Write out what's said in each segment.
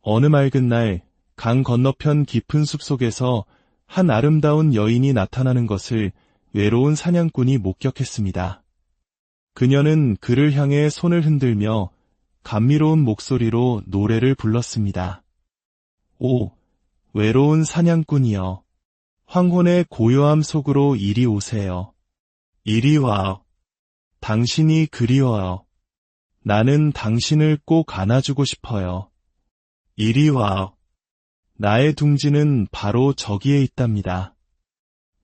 어느 맑은 날, 강 건너편 깊은 숲속에서 한 아름다운 여인이 나타나는 것을 외로운 사냥꾼이 목격했습니다. 그녀는 그를 향해 손을 흔들며 감미로운 목소리로 노래를 불렀습니다. 오, 외로운 사냥꾼이여. 황혼의 고요함 속으로 이리 오세요. 이리 와요. 당신이 그리워요. 나는 당신을 꼭 안아주고 싶어요. 이리 와요. 나의 둥지는 바로 저기에 있답니다.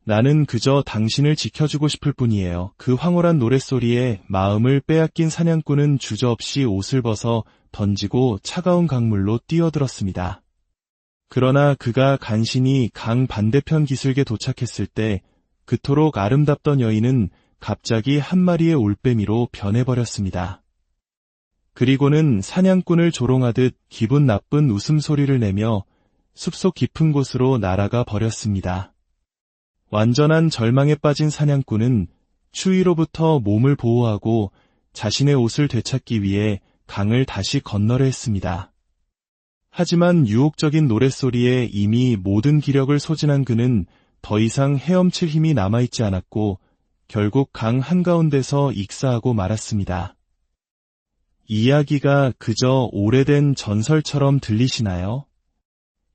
나는 그저 당신을 지켜주고 싶을 뿐이에요. 그 황홀한 노랫소리에 마음을 빼앗긴 사냥꾼은 주저없이 옷을 벗어 던지고 차가운 강물로 뛰어들었습니다. 그러나 그가 간신히 강 반대편 기슭에 도착했을 때 그토록 아름답던 여인은 갑자기 한 마리의 올빼미로 변해버렸습니다. 그리고는 사냥꾼을 조롱하듯 기분 나쁜 웃음소리를 내며 숲속 깊은 곳으로 날아가 버렸습니다. 완전한 절망에 빠진 사냥꾼은 추위로부터 몸을 보호하고 자신의 옷을 되찾기 위해 강을 다시 건너려 했습니다. 하지만 유혹적인 노랫소리에 이미 모든 기력을 소진한 그는 더 이상 헤엄칠 힘이 남아있지 않았고 결국 강 한가운데서 익사하고 말았습니다. 이야기가 그저 오래된 전설처럼 들리시나요?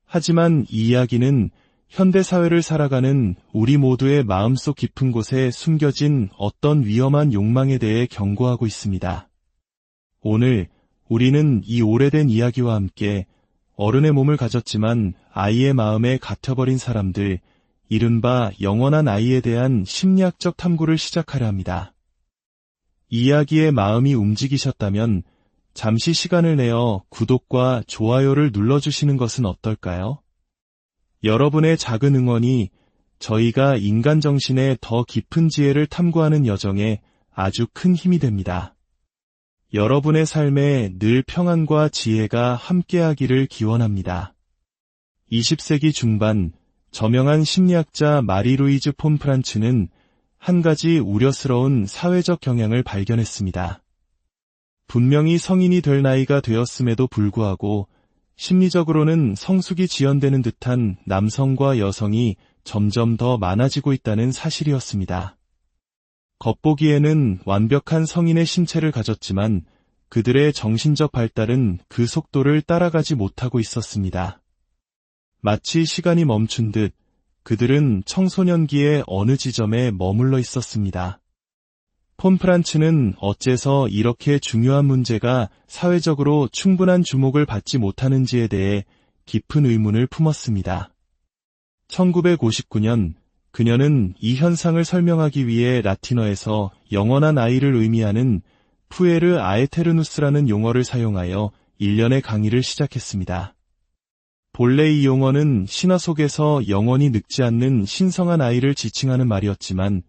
하지만 이 이야기는 현대사회를 살아가는 우리 모두의 마음속 깊은 곳에 숨겨진 어떤 위험한 욕망에 대해 경고하고 있습니다. 오늘 우리는 이 오래된 이야기와 함께 어른의 몸을 가졌지만 아이의 마음에 갇혀버린 사람들, 이른바 영원한 아이에 대한 심리학적 탐구를 시작하려 합니다. 이야기에 마음이 움직이셨다면 잠시 시간을 내어 구독과 좋아요를 눌러주시는 것은 어떨까요? 여러분의 작은 응원이 저희가 인간 정신의 더 깊은 지혜를 탐구하는 여정에 아주 큰 힘이 됩니다. 여러분의 삶에 늘 평안과 지혜가 함께하기를 기원합니다. 20세기 중반 저명한 심리학자 마리-루이즈 폰 프란츠는 한 가지 우려스러운 사회적 경향을 발견했습니다. 분명히 성인이 될 나이가 되었음에도 불구하고 심리적으로는 성숙이 지연되는 듯한 남성과 여성이 점점 더 많아지고 있다는 사실이었습니다. 겉보기에는 완벽한 성인의 신체를 가졌지만 그들의 정신적 발달은 그 속도를 따라가지 못하고 있었습니다. 마치 시간이 멈춘 듯 그들은 청소년기의 어느 지점에 머물러 있었습니다. 폰 프란츠는 어째서 이렇게 중요한 문제가 사회적으로 충분한 주목을 받지 못하는지에 대해 깊은 의문을 품었습니다. 1959년 그녀는 이 현상을 설명하기 위해 라틴어에서 영원한 아이를 의미하는 푸에르 아에테르누스라는 용어를 사용하여 일련의 강의를 시작했습니다. 본래 이 용어는 신화 속에서 영원히 늙지 않는 신성한 아이를 지칭하는 말이었지만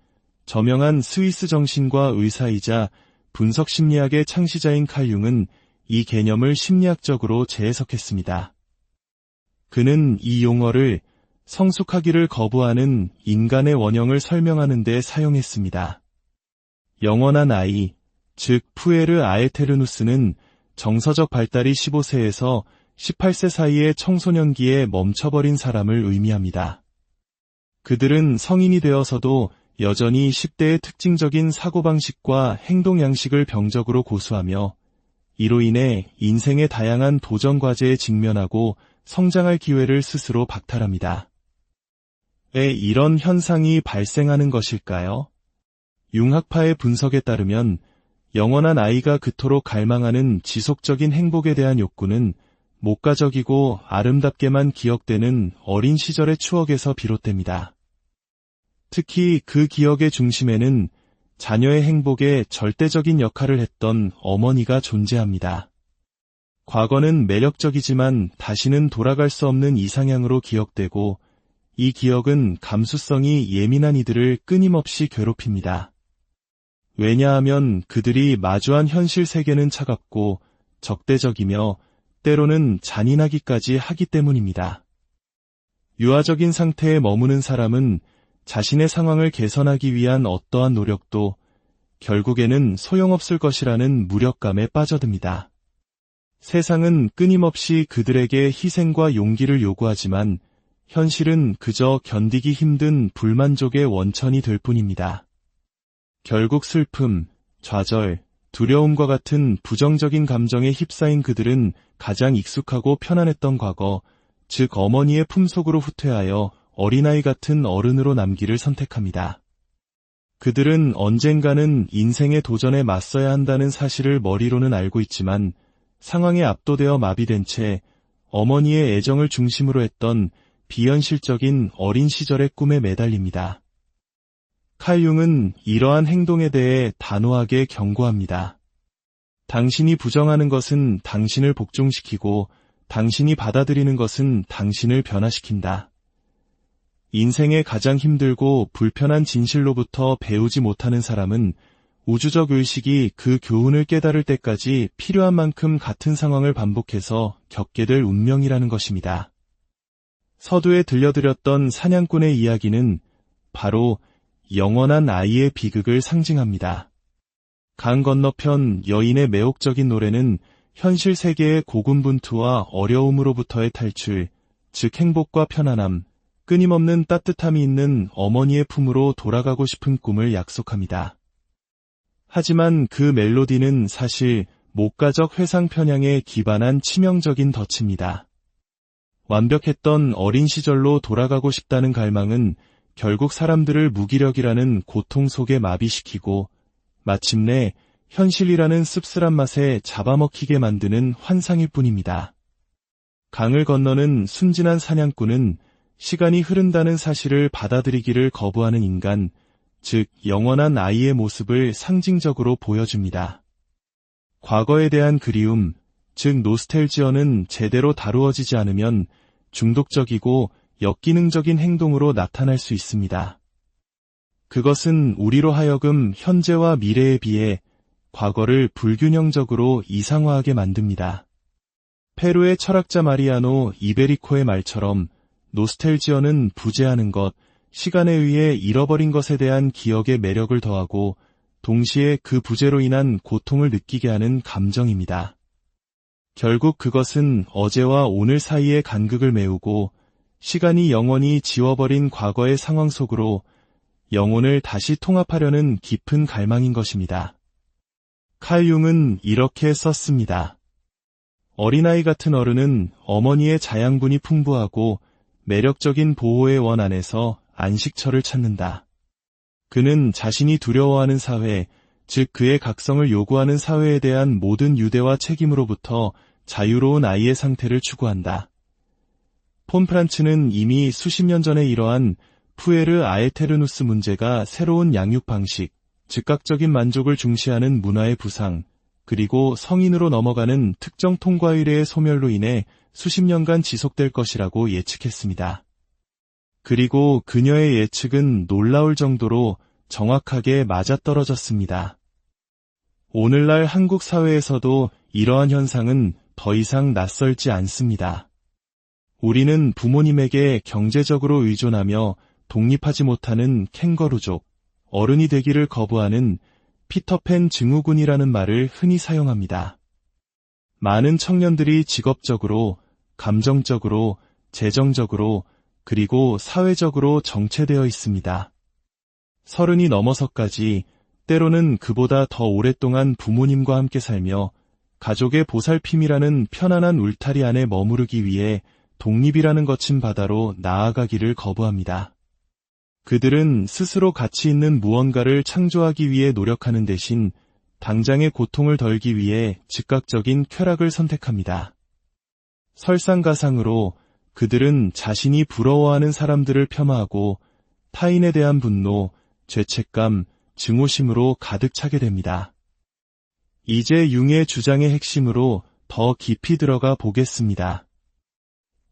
저명한 스위스 정신과 의사이자 분석심리학의 창시자인 칼 융은 이 개념을 심리학적으로 재해석했습니다. 그는 이 용어를 성숙하기를 거부하는 인간의 원형을 설명하는 데 사용했습니다. 영원한 아이, 즉 푸에르 아에테르누스는 정서적 발달이 15세에서 18세 사이의 청소년기에 멈춰버린 사람을 의미합니다. 그들은 성인이 되어서도 여전히 10대의 특징적인 사고방식과 행동 양식을 병적으로 고수하며 이로 인해 인생의 다양한 도전 과제에 직면하고 성장할 기회를 스스로 박탈합니다. 왜 이런 현상이 발생하는 것일까요? 융학파의 분석에 따르면 영원한 아이가 그토록 갈망하는 지속적인 행복에 대한 욕구는 목가적이고 아름답게만 기억되는 어린 시절의 추억에서 비롯됩니다. 특히 그 기억의 중심에는 자녀의 행복에 절대적인 역할을 했던 어머니가 존재합니다. 과거는 매력적이지만 다시는 돌아갈 수 없는 이상향으로 기억되고 이 기억은 감수성이 예민한 이들을 끊임없이 괴롭힙니다. 왜냐하면 그들이 마주한 현실 세계는 차갑고 적대적이며 때로는 잔인하기까지 하기 때문입니다. 유아적인 상태에 머무는 사람은 자신의 상황을 개선하기 위한 어떠한 노력도 결국에는 소용없을 것이라는 무력감에 빠져듭니다. 세상은 끊임없이 그들에게 희생과 용기를 요구하지만 현실은 그저 견디기 힘든 불만족의 원천이 될 뿐입니다. 결국 슬픔, 좌절, 두려움과 같은 부정적인 감정에 휩싸인 그들은 가장 익숙하고 편안했던 과거, 즉 어머니의 품속으로 후퇴하여 어린아이 같은 어른으로 남기를 선택합니다. 그들은 언젠가는 인생의 도전에 맞서야 한다는 사실을 머리로는 알고 있지만 상황에 압도되어 마비된 채 어머니의 애정을 중심으로 했던 비현실적인 어린 시절의 꿈에 매달립니다. 칼 융은 이러한 행동에 대해 단호하게 경고합니다. 당신이 부정하는 것은 당신을 복종시키고 당신이 받아들이는 것은 당신을 변화시킨다. 인생의 가장 힘들고 불편한 진실로부터 배우지 못하는 사람은 우주적 의식이 그 교훈을 깨달을 때까지 필요한 만큼 같은 상황을 반복해서 겪게 될 운명이라는 것입니다. 서두에 들려드렸던 사냥꾼의 이야기는 바로 영원한 아이의 비극을 상징합니다. 강 건너편 여인의 매혹적인 노래는 현실 세계의 고군분투와 어려움으로부터의 탈출, 즉 행복과 편안함, 끊임없는 따뜻함이 있는 어머니의 품으로 돌아가고 싶은 꿈을 약속합니다. 하지만 그 멜로디는 사실 목가적 회상 편향에 기반한 치명적인 덫입니다. 완벽했던 어린 시절로 돌아가고 싶다는 갈망은 결국 사람들을 무기력이라는 고통 속에 마비시키고 마침내 현실이라는 씁쓸한 맛에 잡아먹히게 만드는 환상일 뿐입니다. 강을 건너는 순진한 사냥꾼은 시간이 흐른다는 사실을 받아들이기를 거부하는 인간, 즉 영원한 아이의 모습을 상징적으로 보여줍니다. 과거에 대한 그리움, 즉 노스텔지어는 제대로 다루어지지 않으면 중독적이고 역기능적인 행동으로 나타날 수 있습니다. 그것은 우리로 하여금 현재와 미래에 비해 과거를 불균형적으로 이상화하게 만듭니다. 페루의 철학자 마리아노 이베리코의 말처럼 노스텔지어는 부재하는 것, 시간에 의해 잃어버린 것에 대한 기억의 매력을 더하고 동시에 그 부재로 인한 고통을 느끼게 하는 감정입니다. 결국 그것은 어제와 오늘 사이의 간극을 메우고 시간이 영원히 지워버린 과거의 상황 속으로 영혼을 다시 통합하려는 깊은 갈망인 것입니다. 칼 융은 이렇게 썼습니다. 어린아이 같은 어른은 어머니의 자양분이 풍부하고 매력적인 보호의 원 안에서 안식처를 찾는다. 그는 자신이 두려워하는 사회, 즉 그의 각성을 요구하는 사회에 대한 모든 유대와 책임으로부터 자유로운 아이의 상태를 추구한다. 폰 프란츠는 이미 수십 년 전에 이러한 푸에르 아에테르누스 문제가 새로운 양육 방식, 즉각적인 만족을 중시하는 문화의 부상, 그리고 성인으로 넘어가는 특정 통과 의례의 소멸로 인해 수십 년간 지속될 것이라고 예측했습니다. 그리고 그녀의 예측은 놀라울 정도로 정확하게 맞아떨어졌습니다. 오늘날 한국 사회에서도 이러한 현상은 더 이상 낯설지 않습니다. 우리는 부모님에게 경제적으로 의존하며 독립하지 못하는 캥거루족, 어른이 되기를 거부하는 피터팬 증후군이라는 말을 흔히 사용합니다. 많은 청년들이 직업적으로, 감정적으로, 재정적으로, 그리고 사회적으로 정체되어 있습니다. 30이 넘어서까지 때로는 그보다 더 오랫동안 부모님과 함께 살며 가족의 보살핌이라는 편안한 울타리 안에 머무르기 위해 독립이라는 거친 바다로 나아가기를 거부합니다. 그들은 스스로 가치 있는 무언가를 창조하기 위해 노력하는 대신 당장의 고통을 덜기 위해 즉각적인 쾌락을 선택합니다. 설상가상으로 그들은 자신이 부러워하는 사람들을 폄하하고 타인에 대한 분노, 죄책감, 증오심으로 가득 차게 됩니다. 이제 융의 주장의 핵심으로 더 깊이 들어가 보겠습니다.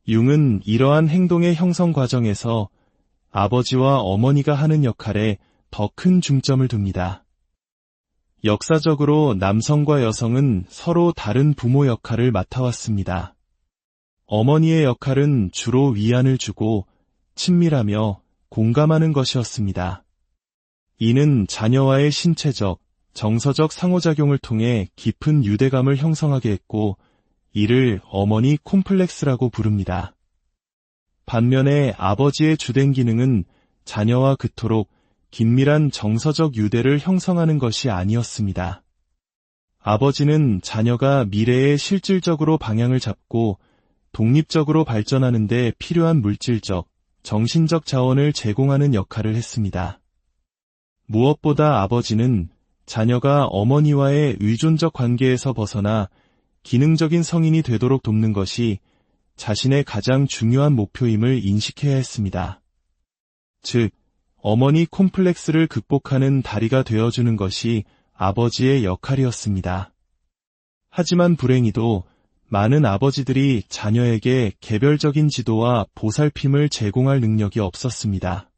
융은 이러한 행동의 형성 과정에서 아버지와 어머니가 하는 역할에 더 큰 중점을 둡니다. 역사적으로 남성과 여성은 서로 다른 부모 역할을 맡아왔습니다. 어머니의 역할은 주로 위안을 주고 친밀하며 공감하는 것이었습니다. 이는 자녀와의 신체적, 정서적 상호작용을 통해 깊은 유대감을 형성하게 했고 이를 어머니 콤플렉스라고 부릅니다. 반면에 아버지의 주된 기능은 자녀와 그토록 긴밀한 정서적 유대를 형성하는 것이 아니었습니다. 아버지는 자녀가 미래에 실질적으로 방향을 잡고 독립적으로 발전하는 데 필요한 물질적, 정신적 자원을 제공하는 역할을 했습니다. 무엇보다 아버지는 자녀가 어머니와의 의존적 관계에서 벗어나 기능적인 성인이 되도록 돕는 것이 자신의 가장 중요한 목표임을 인식해야 했습니다. 즉, 어머니 콤플렉스를 극복하는 다리가 되어주는 것이 아버지의 역할이었습니다. 하지만 불행히도 많은 아버지들이 자녀에게 개별적인 지도와 보살핌을 제공할 능력이 없었습니다.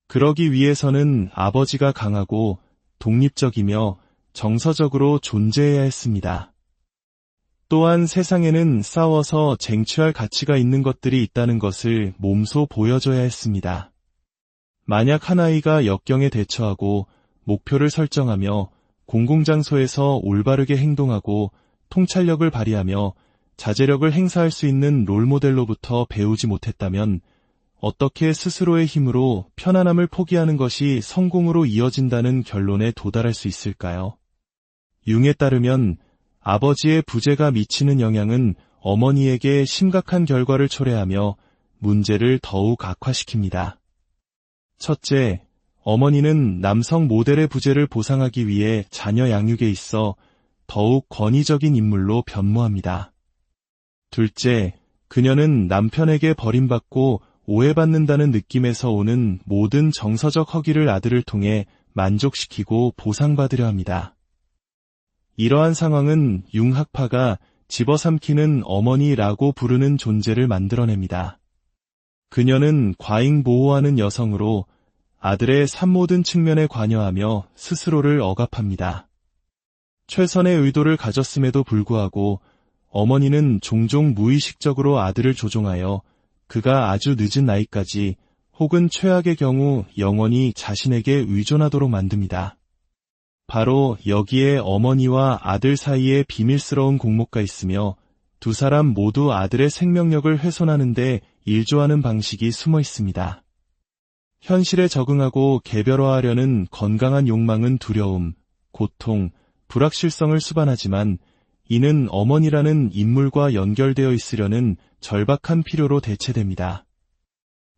그러기 위해서는 아버지가 강하고 독립적이며 정서적으로 존재해야 했습니다. 또한 세상에는 싸워서 쟁취할 가치가 있는 것들이 있다는 것을 몸소 보여줘야 했습니다. 만약 한 아이가 역경에 대처하고 목표를 설정하며 공공장소에서 올바르게 행동하고 통찰력을 발휘하며 자제력을 행사할 수 있는 롤모델로부터 배우지 못했다면 어떻게 스스로의 힘으로 편안함을 포기하는 것이 성공으로 이어진다는 결론에 도달할 수 있을까요? 융에 따르면 아버지의 부재가 미치는 영향은 어머니에게 심각한 결과를 초래하며 문제를 더욱 악화시킵니다. 첫째, 어머니는 남성 모델의 부재를 보상하기 위해 자녀 양육에 있어 더욱 권위적인 인물로 변모합니다. 둘째, 그녀는 남편에게 버림받고 오해받는다는 느낌에서 오는 모든 정서적 허기를 아들을 통해 만족시키고 보상받으려 합니다. 이러한 상황은 융학파가 집어삼키는 어머니라고 부르는 존재를 만들어냅니다. 그녀는 과잉 보호하는 여성으로 아들의 모든 측면에 관여하며 스스로를 억압합니다. 최선의 의도를 가졌음에도 불구하고 어머니는 종종 무의식적으로 아들을 조종하여 그가 아주 늦은 나이까지 혹은 최악의 경우 영원히 자신에게 의존하도록 만듭니다. 바로 여기에 어머니와 아들 사이에 비밀스러운 공모가 있으며 두 사람 모두 아들의 생명력을 훼손하는 데 일조하는 방식이 숨어 있습니다. 현실에 적응하고 개별화하려는 건강한 욕망은 두려움, 고통, 불확실성을 수반하지만 이는 어머니라는 인물과 연결되어 있으려는 절박한 필요로 대체됩니다.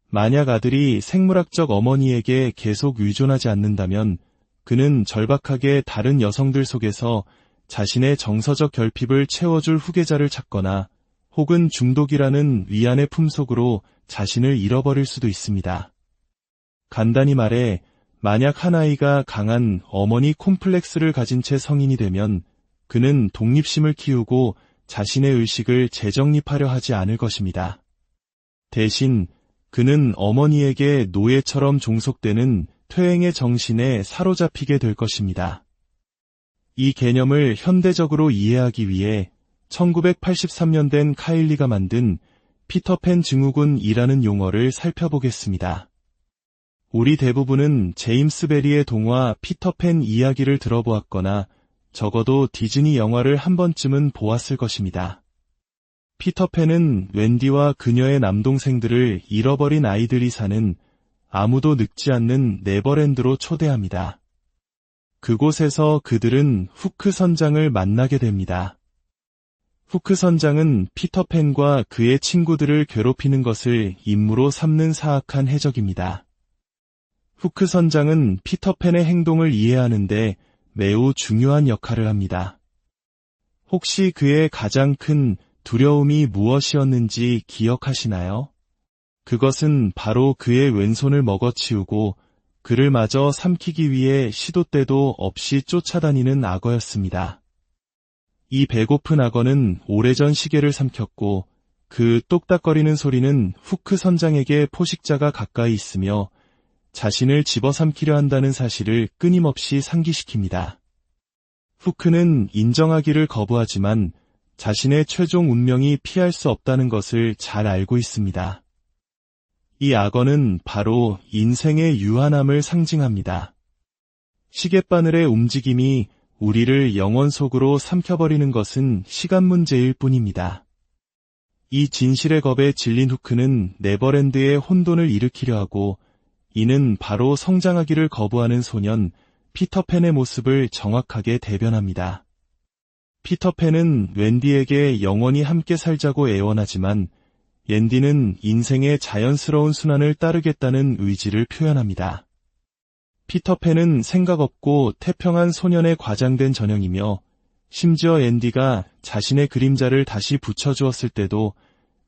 만약 아들이 생물학적 어머니에게 계속 의존하지 않는다면 그는 절박하게 다른 여성들 속에서 자신의 정서적 결핍을 채워줄 후계자를 찾거나 혹은 중독이라는 위안의 품속으로 자신을 잃어버릴 수도 있습니다. 간단히 말해 만약 한 아이가 강한 어머니 콤플렉스를 가진 채 성인이 되면 그는 독립심을 키우고 자신의 의식을 재정립하려 하지 않을 것입니다. 대신 그는 어머니에게 노예처럼 종속되는 퇴행의 정신에 사로잡히게 될 것입니다. 이 개념을 현대적으로 이해하기 위해 1983년 된 카일리가 만든 피터팬 증후군이라는 용어를 살펴보겠습니다. 우리 대부분은 제임스 베리의 동화 피터팬 이야기를 들어보았거나 적어도 디즈니 영화를 한 번쯤은 보았을 것입니다. 피터팬은 웬디와 그녀의 남동생들을 잃어버린 아이들이 사는 아무도 늙지 않는 네버랜드로 초대합니다. 그곳에서 그들은 후크 선장을 만나게 됩니다. 후크 선장은 피터팬과 그의 친구들을 괴롭히는 것을 임무로 삼는 사악한 해적입니다. 후크 선장은 피터팬의 행동을 이해하는데 매우 중요한 역할을 합니다. 혹시 그의 가장 큰 두려움이 무엇이었는지 기억하시나요? 그것은 바로 그의 왼손을 먹어치우고 그를 마저 삼키기 위해 시도 때도 없이 쫓아다니는 악어였습니다. 이 배고픈 악어는 오래전 시계를 삼켰고 그 똑딱거리는 소리는 후크 선장에게 포식자가 가까이 있으며 자신을 집어삼키려 한다는 사실을 끊임없이 상기시킵니다. 후크는 인정하기를 거부하지만 자신의 최종 운명이 피할 수 없다는 것을 잘 알고 있습니다. 이 악어는 바로 인생의 유한함을 상징합니다. 시계바늘의 움직임이 우리를 영원 속으로 삼켜버리는 것은 시간 문제일 뿐입니다. 이 진실의 겁에 질린 후크는 네버랜드에 혼돈을 일으키려 하고, 이는 바로 성장하기를 거부하는 소년 피터팬의 모습을 정확하게 대변합니다. 피터팬은 웬디에게 영원히 함께 살자고 애원하지만 옌디는 인생의 자연스러운 순환을 따르겠다는 의지를 표현합니다. 피터팬은 생각 없고 태평한 소년의 과장된 전형이며 심지어 앤디가 자신의 그림자를 다시 붙여주었을 때도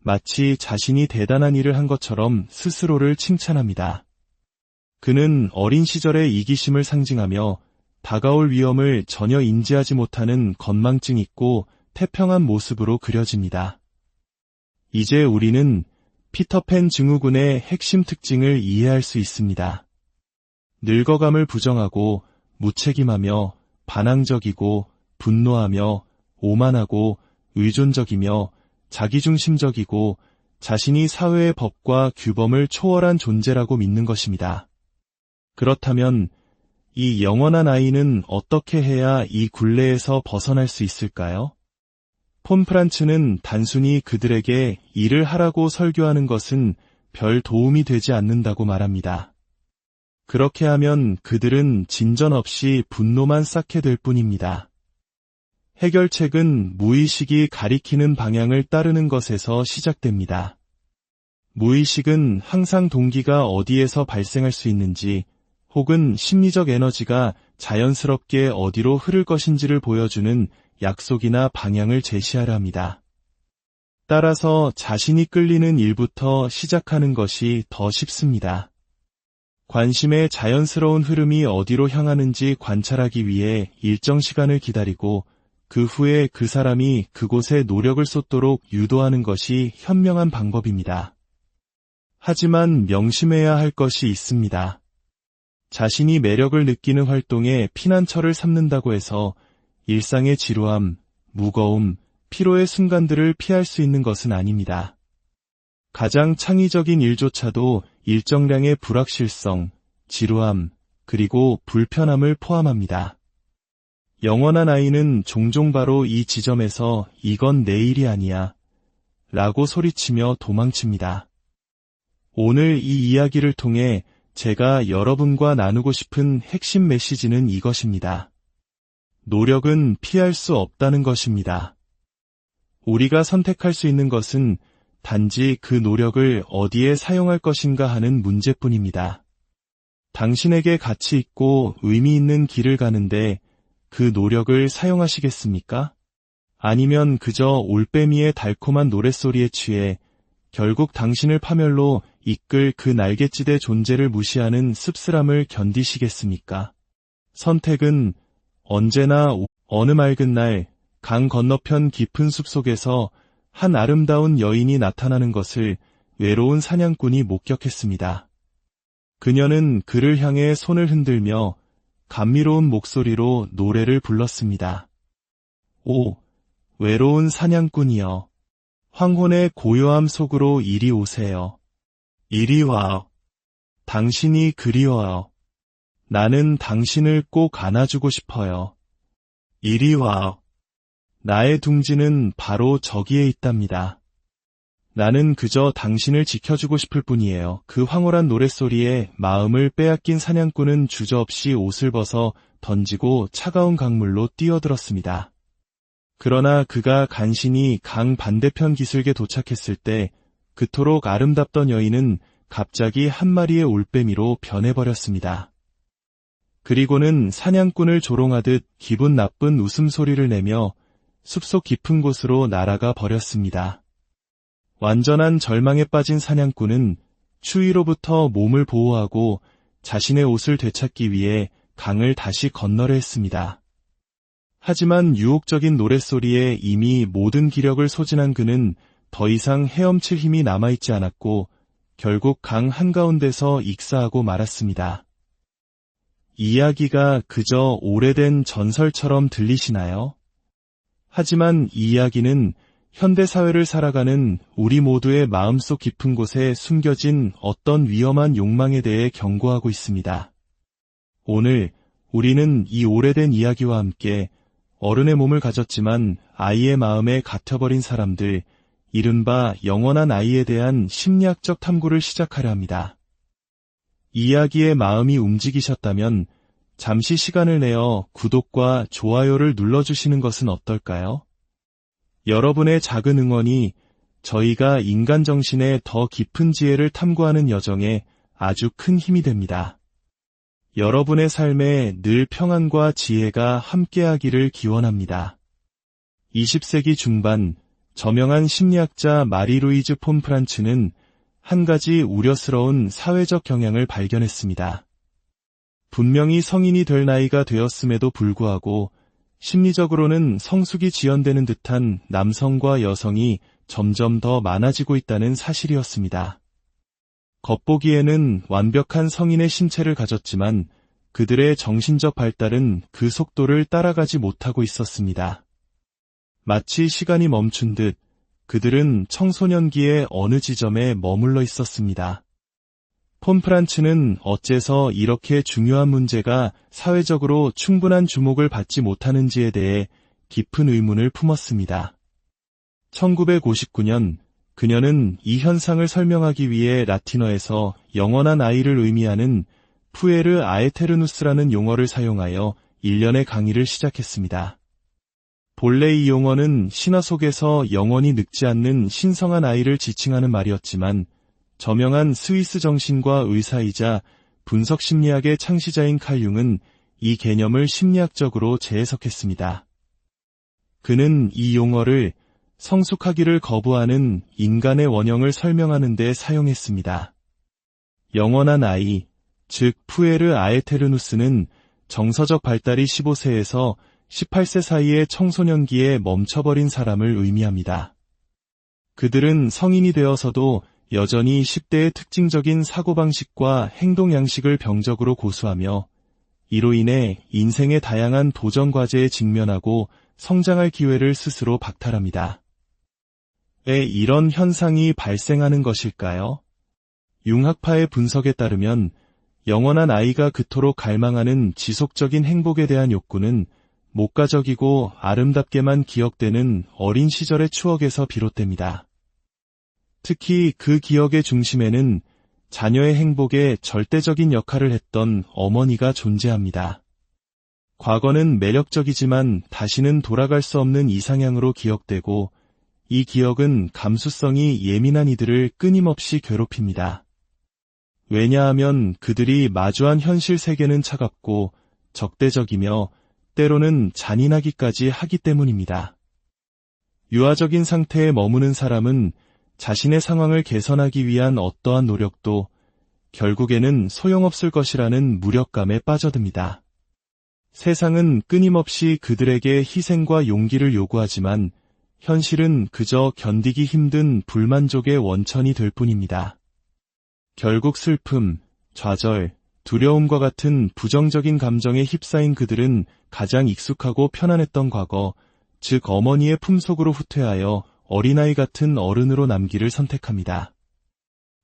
마치 자신이 대단한 일을 한 것처럼 스스로를 칭찬합니다. 그는 어린 시절의 이기심을 상징하며 다가올 위험을 전혀 인지하지 못하는 건망증 있고 태평한 모습으로 그려집니다. 이제 우리는 피터팬 증후군의 핵심 특징을 이해할 수 있습니다. 늙어감을 부정하고 무책임하며 반항적이고 분노하며 오만하고 의존적이며 자기중심적이고 자신이 사회의 법과 규범을 초월한 존재라고 믿는 것입니다. 그렇다면 이 영원한 아이는 어떻게 해야 이 굴레에서 벗어날 수 있을까요? 폰 프란츠는 단순히 그들에게 일을 하라고 설교하는 것은 별 도움이 되지 않는다고 말합니다. 그렇게 하면 그들은 진전 없이 분노만 쌓게 될 뿐입니다. 해결책은 무의식이 가리키는 방향을 따르는 것에서 시작됩니다. 무의식은 항상 동기가 어디에서 발생할 수 있는지 혹은 심리적 에너지가 자연스럽게 어디로 흐를 것인지를 보여주는 약속이나 방향을 제시하려 합니다. 따라서 자신이 끌리는 일부터 시작하는 것이 더 쉽습니다. 관심의 자연스러운 흐름이 어디로 향하는지 관찰하기 위해 일정 시간을 기다리고 그 후에 그 사람이 그곳에 노력을 쏟도록 유도하는 것이 현명한 방법입니다. 하지만 명심해야 할 것이 있습니다. 자신이 매력을 느끼는 활동에 피난처를 삼는다고 해서 일상의 지루함, 무거움, 피로의 순간들을 피할 수 있는 것은 아닙니다. 가장 창의적인 일조차도 일정량의 불확실성, 지루함, 그리고 불편함을 포함합니다. 영원한 아이는 종종 바로 이 지점에서 이건 내 일이 아니야 라고 소리치며 도망칩니다. 오늘 이 이야기를 통해 제가 여러분과 나누고 싶은 핵심 메시지는 이것입니다. 노력은 피할 수 없다는 것입니다. 우리가 선택할 수 있는 것은 단지 그 노력을 어디에 사용할 것인가 하는 문제뿐입니다. 당신에게 가치 있고 의미 있는 길을 가는데 그 노력을 사용하시겠습니까? 아니면 그저 올빼미의 달콤한 노랫소리에 취해 결국 당신을 파멸로 이끌 그 날갯짓의 존재를 무시하는 씁쓸함을 견디시겠습니까? 선택은 언제나 어느 맑은 날 강 건너편 깊은 숲속에서 한 아름다운 여인이 나타나는 것을 외로운 사냥꾼이 목격했습니다. 그녀는 그를 향해 손을 흔들며 감미로운 목소리로 노래를 불렀습니다. 오, 외로운 사냥꾼이여, 황혼의 고요함 속으로 이리 오세요. 이리 와요. 당신이 그리워요. 나는 당신을 꼭 안아주고 싶어요. 이리 와요. 나의 둥지는 바로 저기에 있답니다. 나는 그저 당신을 지켜주고 싶을 뿐이에요. 그 황홀한 노랫소리에 마음을 빼앗긴 사냥꾼은 주저없이 옷을 벗어 던지고 차가운 강물로 뛰어들었습니다. 그러나 그가 간신히 강 반대편 기슭에 도착했을 때 그토록 아름답던 여인은 갑자기 한 마리의 올빼미로 변해버렸습니다. 그리고는 사냥꾼을 조롱하듯 기분 나쁜 웃음소리를 내며 숲속 깊은 곳으로 날아가 버렸습니다. 완전한 절망에 빠진 사냥꾼은 추위로부터 몸을 보호하고 자신의 옷을 되찾기 위해 강을 다시 건너려 했습니다. 하지만 유혹적인 노랫소리에 이미 모든 기력을 소진한 그는 더 이상 헤엄칠 힘이 남아있지 않았고 결국 강 한가운데서 익사하고 말았습니다. 이야기가 그저 오래된 전설처럼 들리시나요? 하지만 이 이야기는 현대사회를 살아가는 우리 모두의 마음속 깊은 곳에 숨겨진 어떤 위험한 욕망에 대해 경고하고 있습니다. 오늘 우리는 이 오래된 이야기와 함께 어른의 몸을 가졌지만 아이의 마음에 갇혀버린 사람들, 이른바 영원한 아이에 대한 심리학적 탐구를 시작하려 합니다. 이야기에 마음이 움직이셨다면 잠시 시간을 내어 구독과 좋아요를 눌러주시는 것은 어떨까요? 여러분의 작은 응원이 저희가 인간 정신의 더 깊은 지혜를 탐구하는 여정에 아주 큰 힘이 됩니다. 여러분의 삶에 늘 평안과 지혜가 함께하기를 기원합니다. 20세기 중반 저명한 심리학자 마리 루이즈 폰 프란츠는 한 가지 우려스러운 사회적 경향을 발견했습니다. 분명히 성인이 될 나이가 되었음에도 불구하고 심리적으로는 성숙이 지연되는 듯한 남성과 여성이 점점 더 많아지고 있다는 사실이었습니다. 겉보기에는 완벽한 성인의 신체를 가졌지만 그들의 정신적 발달은 그 속도를 따라가지 못하고 있었습니다. 마치 시간이 멈춘 듯 그들은 청소년기의 어느 지점에 머물러 있었습니다. 폰 프란츠는 어째서 이렇게 중요한 문제가 사회적으로 충분한 주목을 받지 못하는지에 대해 깊은 의문을 품었습니다. 1959년 그녀는 이 현상을 설명하기 위해 라틴어에서 영원한 아이를 의미하는 푸에르 아에테르누스라는 용어를 사용하여 일련의 강의를 시작했습니다. 본래 이 용어는 신화 속에서 영원히 늙지 않는 신성한 아이를 지칭하는 말이었지만 저명한 스위스 정신과 의사이자 분석심리학의 창시자인 칼 융은 이 개념을 심리학적으로 재해석했습니다. 그는 이 용어를 성숙하기를 거부하는 인간의 원형을 설명하는 데 사용했습니다. 영원한 아이, 즉 푸에르 아에테르누스는 정서적 발달이 15세에서 18세 사이의 청소년기에 멈춰버린 사람을 의미합니다. 그들은 성인이 되어서도 여전히 10대의 특징적인 사고방식과 행동 양식을 병적으로 고수하며 이로 인해 인생의 다양한 도전 과제에 직면하고 성장할 기회를 스스로 박탈합니다. 왜 이런 현상이 발생하는 것일까요? 융학파의 분석에 따르면 영원한 아이가 그토록 갈망하는 지속적인 행복에 대한 욕구는 목가적이고 아름답게만 기억되는 어린 시절의 추억에서 비롯됩니다. 특히 그 기억의 중심에는 자녀의 행복에 절대적인 역할을 했던 어머니가 존재합니다. 과거는 매력적이지만 다시는 돌아갈 수 없는 이상향으로 기억되고 이 기억은 감수성이 예민한 이들을 끊임없이 괴롭힙니다. 왜냐하면 그들이 마주한 현실 세계는 차갑고 적대적이며 때로는 잔인하기까지 하기 때문입니다. 유아적인 상태에 머무는 사람은 자신의 상황을 개선하기 위한 어떠한 노력도 결국에는 소용없을 것이라는 무력감에 빠져듭니다. 세상은 끊임없이 그들에게 희생과 용기를 요구하지만 현실은 그저 견디기 힘든 불만족의 원천이 될 뿐입니다. 결국 슬픔, 좌절, 두려움과 같은 부정적인 감정에 휩싸인 그들은 가장 익숙하고 편안했던 과거, 즉 어머니의 품속으로 후퇴하여 어린아이 같은 어른으로 남기를 선택합니다.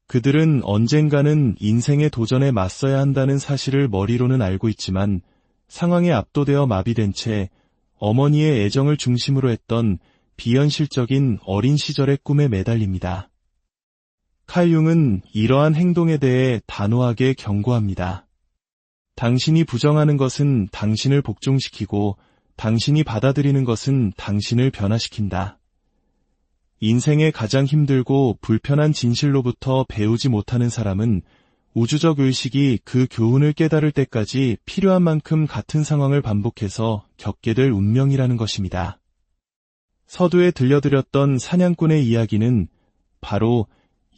그들은 언젠가는 인생의 도전에 맞서야 한다는 사실을 머리로는 알고 있지만 상황에 압도되어 마비된 채 어머니의 애정을 중심으로 했던 비현실적인 어린 시절의 꿈에 매달립니다. 칼 융은 이러한 행동에 대해 단호하게 경고합니다. 당신이 부정하는 것은 당신을 복종시키고 당신이 받아들이는 것은 당신을 변화시킨다. 인생의 가장 힘들고 불편한 진실로부터 배우지 못하는 사람은 우주적 의식이 그 교훈을 깨달을 때까지 필요한 만큼 같은 상황을 반복해서 겪게 될 운명이라는 것입니다. 서두에 들려드렸던 사냥꾼의 이야기는 바로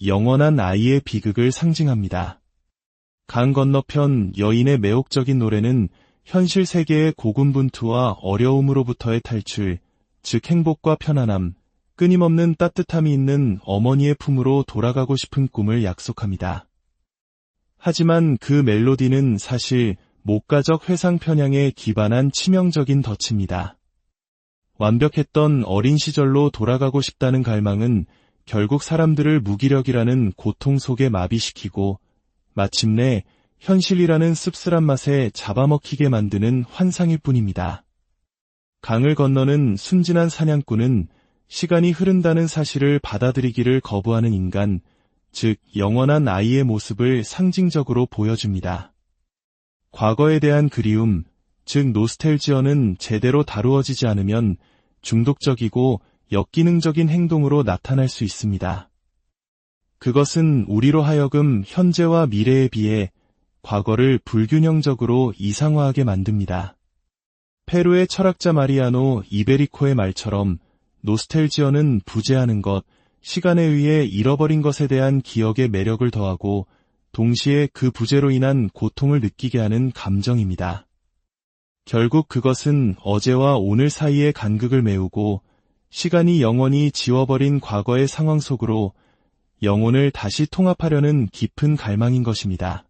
영원한 아이의 비극을 상징합니다. 강 건너편 여인의 매혹적인 노래는 현실 세계의 고군분투와 어려움으로부터의 탈출, 즉 행복과 편안함, 끊임없는 따뜻함이 있는 어머니의 품으로 돌아가고 싶은 꿈을 약속합니다. 하지만 그 멜로디는 사실 목가적 회상 편향에 기반한 치명적인 덫입니다. 완벽했던 어린 시절로 돌아가고 싶다는 갈망은 결국 사람들을 무기력이라는 고통 속에 마비시키고 마침내 현실이라는 씁쓸한 맛에 잡아먹히게 만드는 환상일 뿐입니다. 강을 건너는 순진한 사냥꾼은 시간이 흐른다는 사실을 받아들이기를 거부하는 인간, 즉 영원한 아이의 모습을 상징적으로 보여줍니다. 과거에 대한 그리움, 즉 노스텔지어는 제대로 다루어지지 않으면 중독적이고 역기능적인 행동으로 나타날 수 있습니다. 그것은 우리로 하여금 현재와 미래에 비해 과거를 불균형적으로 이상화하게 만듭니다. 페루의 철학자 마리아노 이베리코의 말처럼 노스텔지어는 부재하는 것, 시간에 의해 잃어버린 것에 대한 기억의 매력을 더하고 동시에 그 부재로 인한 고통을 느끼게 하는 감정입니다. 결국 그것은 어제와 오늘 사이의 간극을 메우고 시간이 영원히 지워버린 과거의 상황 속으로 영혼을 다시 통합하려는 깊은 갈망인 것입니다.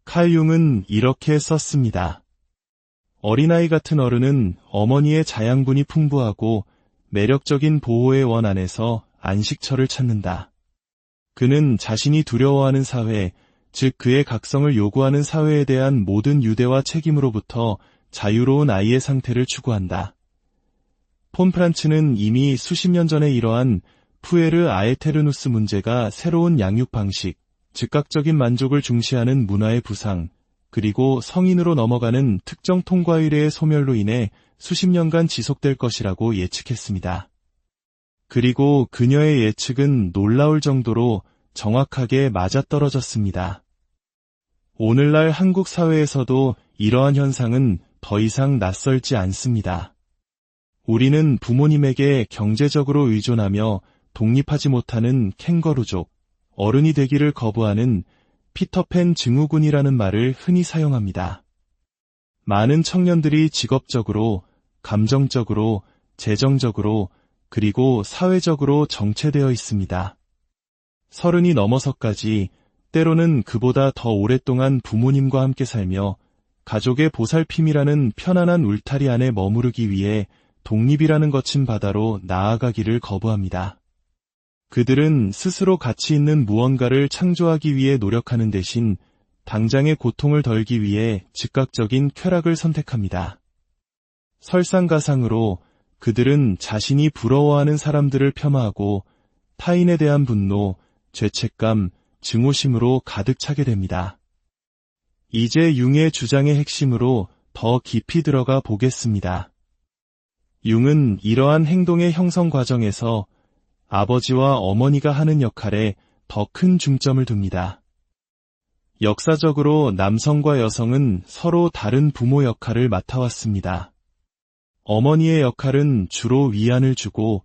칼 융은 이렇게 썼습니다. 어린아이 같은 어른은 어머니의 자양분이 풍부하고 매력적인 보호의 원 안에서 안식처를 찾는다. 그는 자신이 두려워하는 사회, 즉 그의 각성을 요구하는 사회에 대한 모든 유대와 책임으로부터 자유로운 아이의 상태를 추구한다. 폰 프란츠는 이미 수십 년 전에 이러한 푸에르 아에테르누스 문제가 새로운 양육 방식, 즉각적인 만족을 중시하는 문화의 부상, 그리고 성인으로 넘어가는 특정 통과 의례의 소멸로 인해 수십 년간 지속될 것이라고 예측했습니다. 그리고 그녀의 예측은 놀라울 정도로 정확하게 맞아떨어졌습니다. 오늘날 한국 사회에서도 이러한 현상은 더 이상 낯설지 않습니다. 우리는 부모님에게 경제적으로 의존하며 독립하지 못하는 캥거루족, 어른이 되기를 거부하는 피터팬 증후군이라는 말을 흔히 사용합니다. 많은 청년들이 직업적으로, 감정적으로, 재정적으로, 그리고 사회적으로 정체되어 있습니다. 30이 넘어서까지 때로는 그보다 더 오랫동안 부모님과 함께 살며 가족의 보살핌이라는 편안한 울타리 안에 머무르기 위해 독립이라는 거친 바다로 나아가기를 거부합니다. 그들은 스스로 가치 있는 무언가를 창조하기 위해 노력하는 대신 당장의 고통을 덜기 위해 즉각적인 쾌락을 선택합니다. 설상가상으로 그들은 자신이 부러워하는 사람들을 폄하하고 타인에 대한 분노, 죄책감, 증오심으로 가득 차게 됩니다. 이제 융의 주장의 핵심으로 더 깊이 들어가 보겠습니다. 융은 이러한 행동의 형성 과정에서 아버지와 어머니가 하는 역할에 더 큰 중점을 둡니다. 역사적으로 남성과 여성은 서로 다른 부모 역할을 맡아왔습니다. 어머니의 역할은 주로 위안을 주고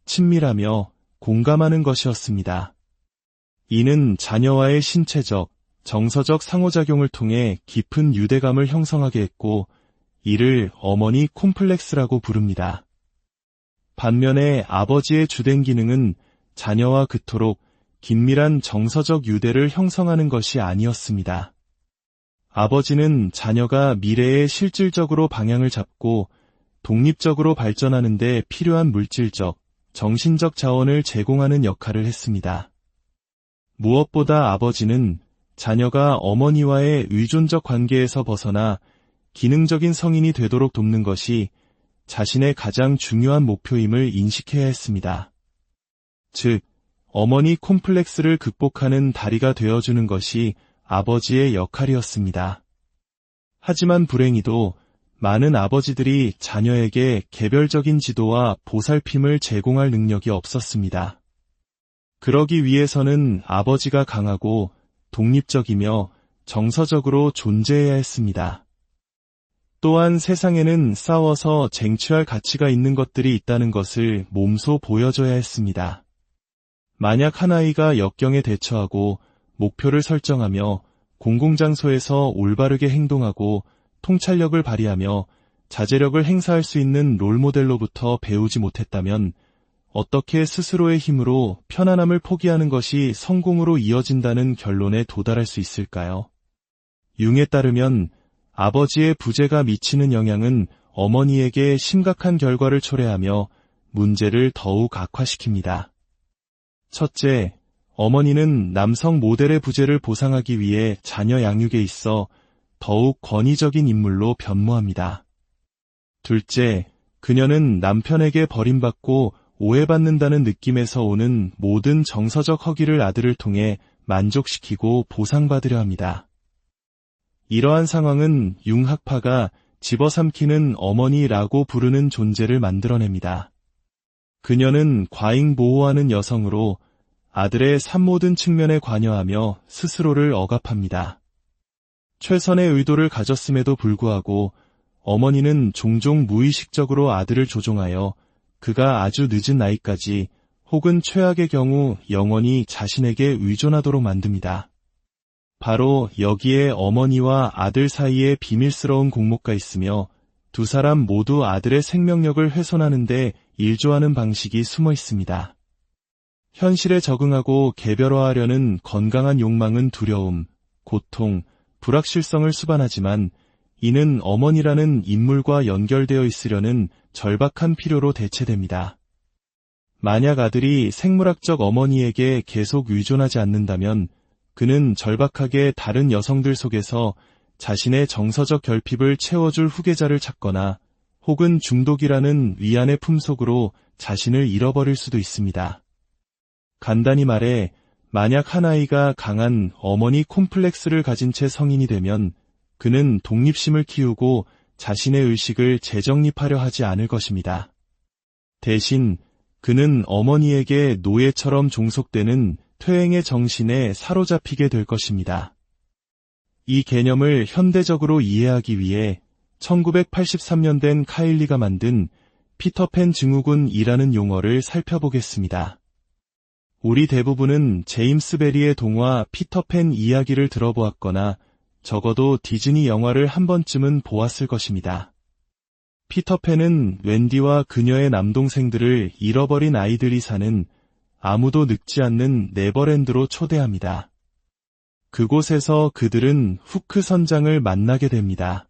친밀하며 공감하는 것이었습니다. 이는 자녀와의 신체적, 정서적 상호작용을 통해 깊은 유대감을 형성하게 했고 이를 어머니 콤플렉스라고 부릅니다. 반면에 아버지의 주된 기능은 자녀와 그토록 긴밀한 정서적 유대를 형성하는 것이 아니었습니다. 아버지는 자녀가 미래에 실질적으로 방향을 잡고 독립적으로 발전하는 데 필요한 물질적, 정신적 자원을 제공하는 역할을 했습니다. 무엇보다 아버지는 자녀가 어머니와의 의존적 관계에서 벗어나 기능적인 성인이 되도록 돕는 것이 자신의 가장 중요한 목표임을 인식해야 했습니다. 즉, 어머니 콤플렉스를 극복하는 다리가 되어주는 것이 아버지의 역할이었습니다. 하지만 불행히도 많은 아버지들이 자녀에게 개별적인 지도와 보살핌을 제공할 능력이 없었습니다. 그러기 위해서는 아버지가 강하고 독립적이며 정서적으로 존재해야 했습니다. 또한 세상에는 싸워서 쟁취할 가치가 있는 것들이 있다는 것을 몸소 보여줘야 했습니다. 만약 한 아이가 역경에 대처하고 목표를 설정하며 공공장소에서 올바르게 행동하고 통찰력을 발휘하며 자제력을 행사할 수 있는 롤모델로부터 배우지 못했다면 어떻게 스스로의 힘으로 편안함을 포기하는 것이 성공으로 이어진다는 결론에 도달할 수 있을까요? 융에 따르면 아버지의 부재가 미치는 영향은 어머니에게 심각한 결과를 초래하며 문제를 더욱 악화시킵니다. 첫째, 어머니는 남성 모델의 부재를 보상하기 위해 자녀 양육에 있어 더욱 권위적인 인물로 변모합니다. 둘째, 그녀는 남편에게 버림받고 오해받는다는 느낌에서 오는 모든 정서적 허기를 아들을 통해 만족시키고 보상받으려 합니다. 이러한 상황은 융학파가 집어삼키는 어머니라고 부르는 존재를 만들어냅니다. 그녀는 과잉 보호하는 여성으로 아들의 모든 측면에 관여하며 스스로를 억압합니다. 최선의 의도를 가졌음에도 불구하고 어머니는 종종 무의식적으로 아들을 조종하여 그가 아주 늦은 나이까지 혹은 최악의 경우 영원히 자신에게 의존하도록 만듭니다. 바로 여기에 어머니와 아들 사이에 비밀스러운 공모가 있으며 두 사람 모두 아들의 생명력을 훼손하는 데 일조하는 방식이 숨어 있습니다. 현실에 적응하고 개별화하려는 건강한 욕망은 두려움, 고통, 불확실성을 수반하지만 이는 어머니라는 인물과 연결되어 있으려는 절박한 필요로 대체됩니다. 만약 아들이 생물학적 어머니에게 계속 의존하지 않는다면 그는 절박하게 다른 여성들 속에서 자신의 정서적 결핍을 채워줄 후계자를 찾거나 혹은 중독이라는 위안의 품속으로 자신을 잃어버릴 수도 있습니다. 간단히 말해 만약 한 아이가 강한 어머니 콤플렉스를 가진 채 성인이 되면 그는 독립심을 키우고 자신의 의식을 재정립하려 하지 않을 것입니다. 대신 그는 어머니에게 노예처럼 종속되는 퇴행의 정신에 사로잡히게 될 것입니다. 이 개념을 현대적으로 이해하기 위해 1983년 된 카일리가 만든 피터팬 증후군이라는 용어를 살펴보겠습니다. 우리 대부분은 제임스 베리의 동화 피터팬 이야기를 들어보았거나 적어도 디즈니 영화를 한 번쯤은 보았을 것입니다. 피터팬은 웬디와 그녀의 남동생들을 잃어버린 아이들이 사는 아무도 늙지 않는 네버랜드로 초대합니다. 그곳에서 그들은 후크 선장을 만나게 됩니다.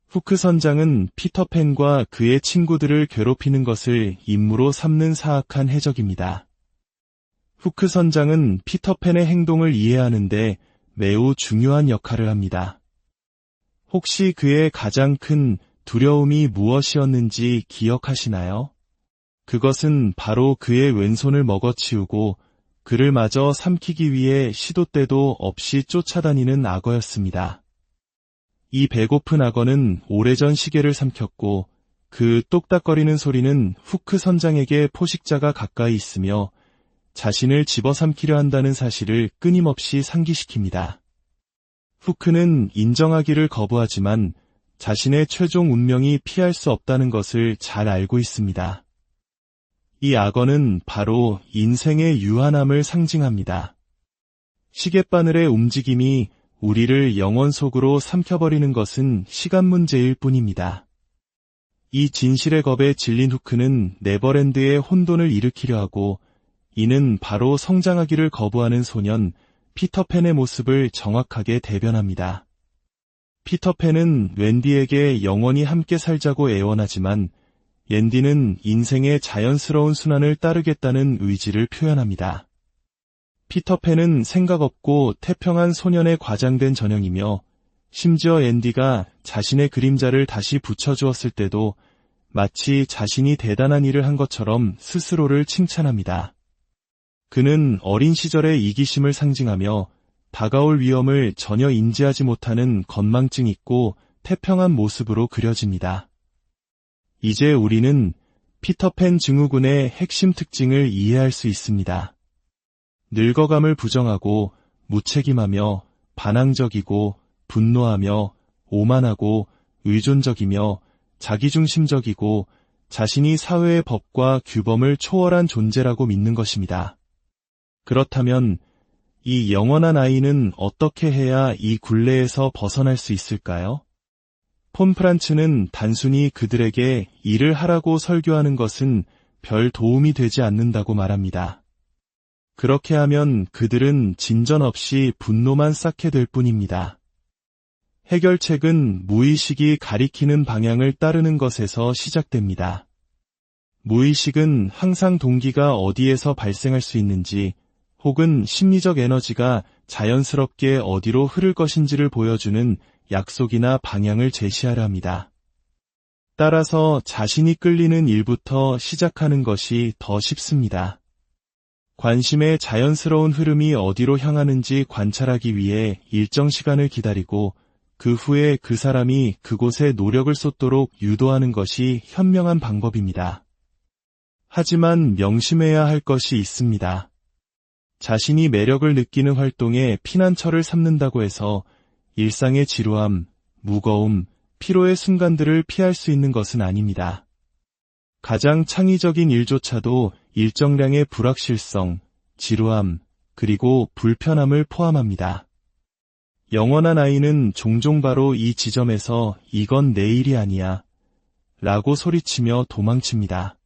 후크 선장은 피터팬과 그의 친구들을 괴롭히는 것을 임무로 삼는 사악한 해적입니다. 후크 선장은 피터팬의 행동을 이해하는데 매우 중요한 역할을 합니다. 혹시 그의 가장 큰 두려움이 무엇이었는지 기억하시나요? 그것은 바로 그의 왼손을 먹어치우고 그를 마저 삼키기 위해 시도 때도 없이 쫓아다니는 악어였습니다. 이 배고픈 악어는 오래전 시계를 삼켰고 그 똑딱거리는 소리는 후크 선장에게 포식자가 가까이 있으며 자신을 집어삼키려 한다는 사실을 끊임없이 상기시킵니다. 후크는 인정하기를 거부하지만 자신의 최종 운명이 피할 수 없다는 것을 잘 알고 있습니다. 이 악어는 바로 인생의 유한함을 상징합니다. 시계바늘의 움직임이 우리를 영원 속으로 삼켜버리는 것은 시간 문제일 뿐입니다. 이 진실의 겁에 질린 후크는 네버랜드의 혼돈을 일으키려 하고 이는 바로 성장하기를 거부하는 소년 피터팬의 모습을 정확하게 대변합니다. 피터팬은 웬디에게 영원히 함께 살자고 애원하지만 옌디는 인생의 자연스러운 순환을 따르겠다는 의지를 표현합니다. 피터팬은 생각 없고 태평한 소년의 과장된 전형이며 심지어 앤디가 자신의 그림자를 다시 붙여주었을 때도 마치 자신이 대단한 일을 한 것처럼 스스로를 칭찬합니다. 그는 어린 시절의 이기심을 상징하며 다가올 위험을 전혀 인지하지 못하는 건망증 있고 태평한 모습으로 그려집니다. 이제 우리는 피터팬 증후군의 핵심 특징을 이해할 수 있습니다. 늙어감을 부정하고 무책임하며 반항적이고 분노하며 오만하고 의존적이며 자기중심적이고 자신이 사회의 법과 규범을 초월한 존재라고 믿는 것입니다. 그렇다면 이 영원한 아이는 어떻게 해야 이 굴레에서 벗어날 수 있을까요? 폰 프란츠는 단순히 그들에게 일을 하라고 설교하는 것은 별 도움이 되지 않는다고 말합니다. 그렇게 하면 그들은 진전 없이 분노만 쌓게 될 뿐입니다. 해결책은 무의식이 가리키는 방향을 따르는 것에서 시작됩니다. 무의식은 항상 동기가 어디에서 발생할 수 있는지 혹은 심리적 에너지가 자연스럽게 어디로 흐를 것인지를 보여주는 약속이나 방향을 제시하려 합니다. 따라서 자신이 끌리는 일부터 시작하는 것이 더 쉽습니다. 관심의 자연스러운 흐름이 어디로 향하는지 관찰하기 위해 일정 시간을 기다리고 그 후에 그 사람이 그곳에 노력을 쏟도록 유도하는 것이 현명한 방법입니다. 하지만 명심해야 할 것이 있습니다. 자신이 매력을 느끼는 활동에 피난처를 삼는다고 해서 일상의 지루함, 무거움, 피로의 순간들을 피할 수 있는 것은 아닙니다. 가장 창의적인 일조차도 일정량의 불확실성, 지루함, 그리고 불편함을 포함합니다. 영원한 아이는 종종 바로 이 지점에서 이건 내 일이 아니야 라고 소리치며 도망칩니다.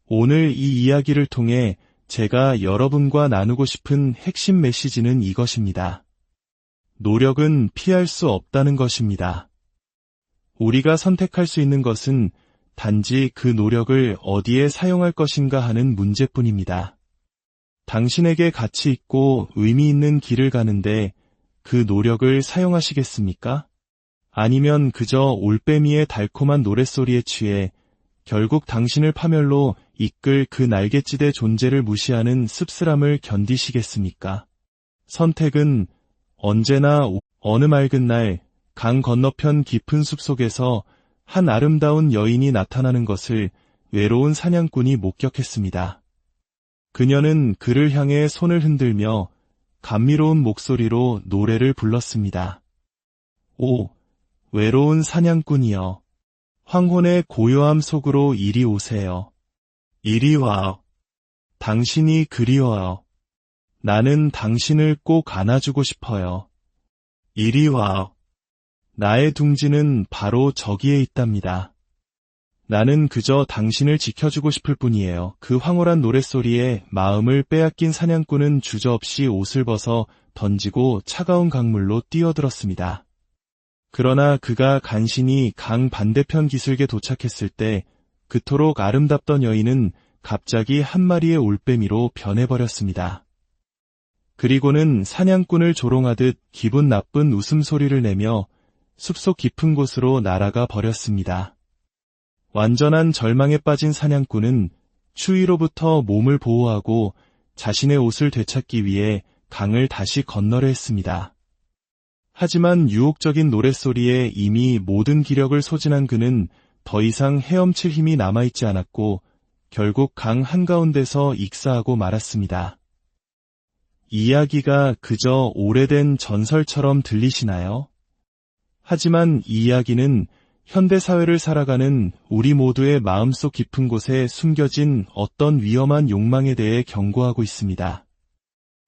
오늘 이 이야기를 통해 제가 여러분과 나누고 싶은 핵심 메시지는 이것입니다. 노력은 피할 수 없다는 것입니다. 우리가 선택할 수 있는 것은 단지 그 노력을 어디에 사용할 것인가 하는 문제뿐입니다. 당신에게 가치 있고 의미 있는 길을 가는데 그 노력을 사용하시겠습니까? 아니면 그저 올빼미의 달콤한 노랫소리에 취해 결국 당신을 파멸로 이끌 그 날갯짓의 존재를 무시하는 씁쓸함을 견디시겠습니까? 선택은 언제나 어느 맑은 날 강 건너편 깊은 숲속에서 한 아름다운 여인이 나타나는 것을 외로운 사냥꾼이 목격했습니다. 그녀는 그를 향해 손을 흔들며 감미로운 목소리로 노래를 불렀습니다. 오, 외로운 사냥꾼이여, 황혼의 고요함 속으로 이리 오세요. 이리 와요. 당신이 그리워요. 나는 당신을 꼭 안아주고 싶어요. 이리 와요. 나의 둥지는 바로 저기에 있답니다. 나는 그저 당신을 지켜주고 싶을 뿐이에요. 그 황홀한 노랫소리에 마음을 빼앗긴 사냥꾼은 주저없이 옷을 벗어 던지고 차가운 강물로 뛰어들었습니다. 그러나 그가 간신히 강 반대편 기슭에 도착했을 때 그토록 아름답던 여인은 갑자기 한 마리의 올빼미로 변해버렸습니다. 그리고는 사냥꾼을 조롱하듯 기분 나쁜 웃음소리를 내며 숲속 깊은 곳으로 날아가 버렸습니다. 완전한 절망에 빠진 사냥꾼은 추위로부터 몸을 보호하고 자신의 옷을 되찾기 위해 강을 다시 건너려 했습니다. 하지만 유혹적인 노랫소리에 이미 모든 기력을 소진한 그는 더 이상 헤엄칠 힘이 남아있지 않았고 결국 강 한가운데서 익사하고 말았습니다. 이야기가 그저 오래된 전설처럼 들리시나요? 하지만 이 이야기는 현대사회를 살아가는 우리 모두의 마음속 깊은 곳에 숨겨진 어떤 위험한 욕망에 대해 경고하고 있습니다.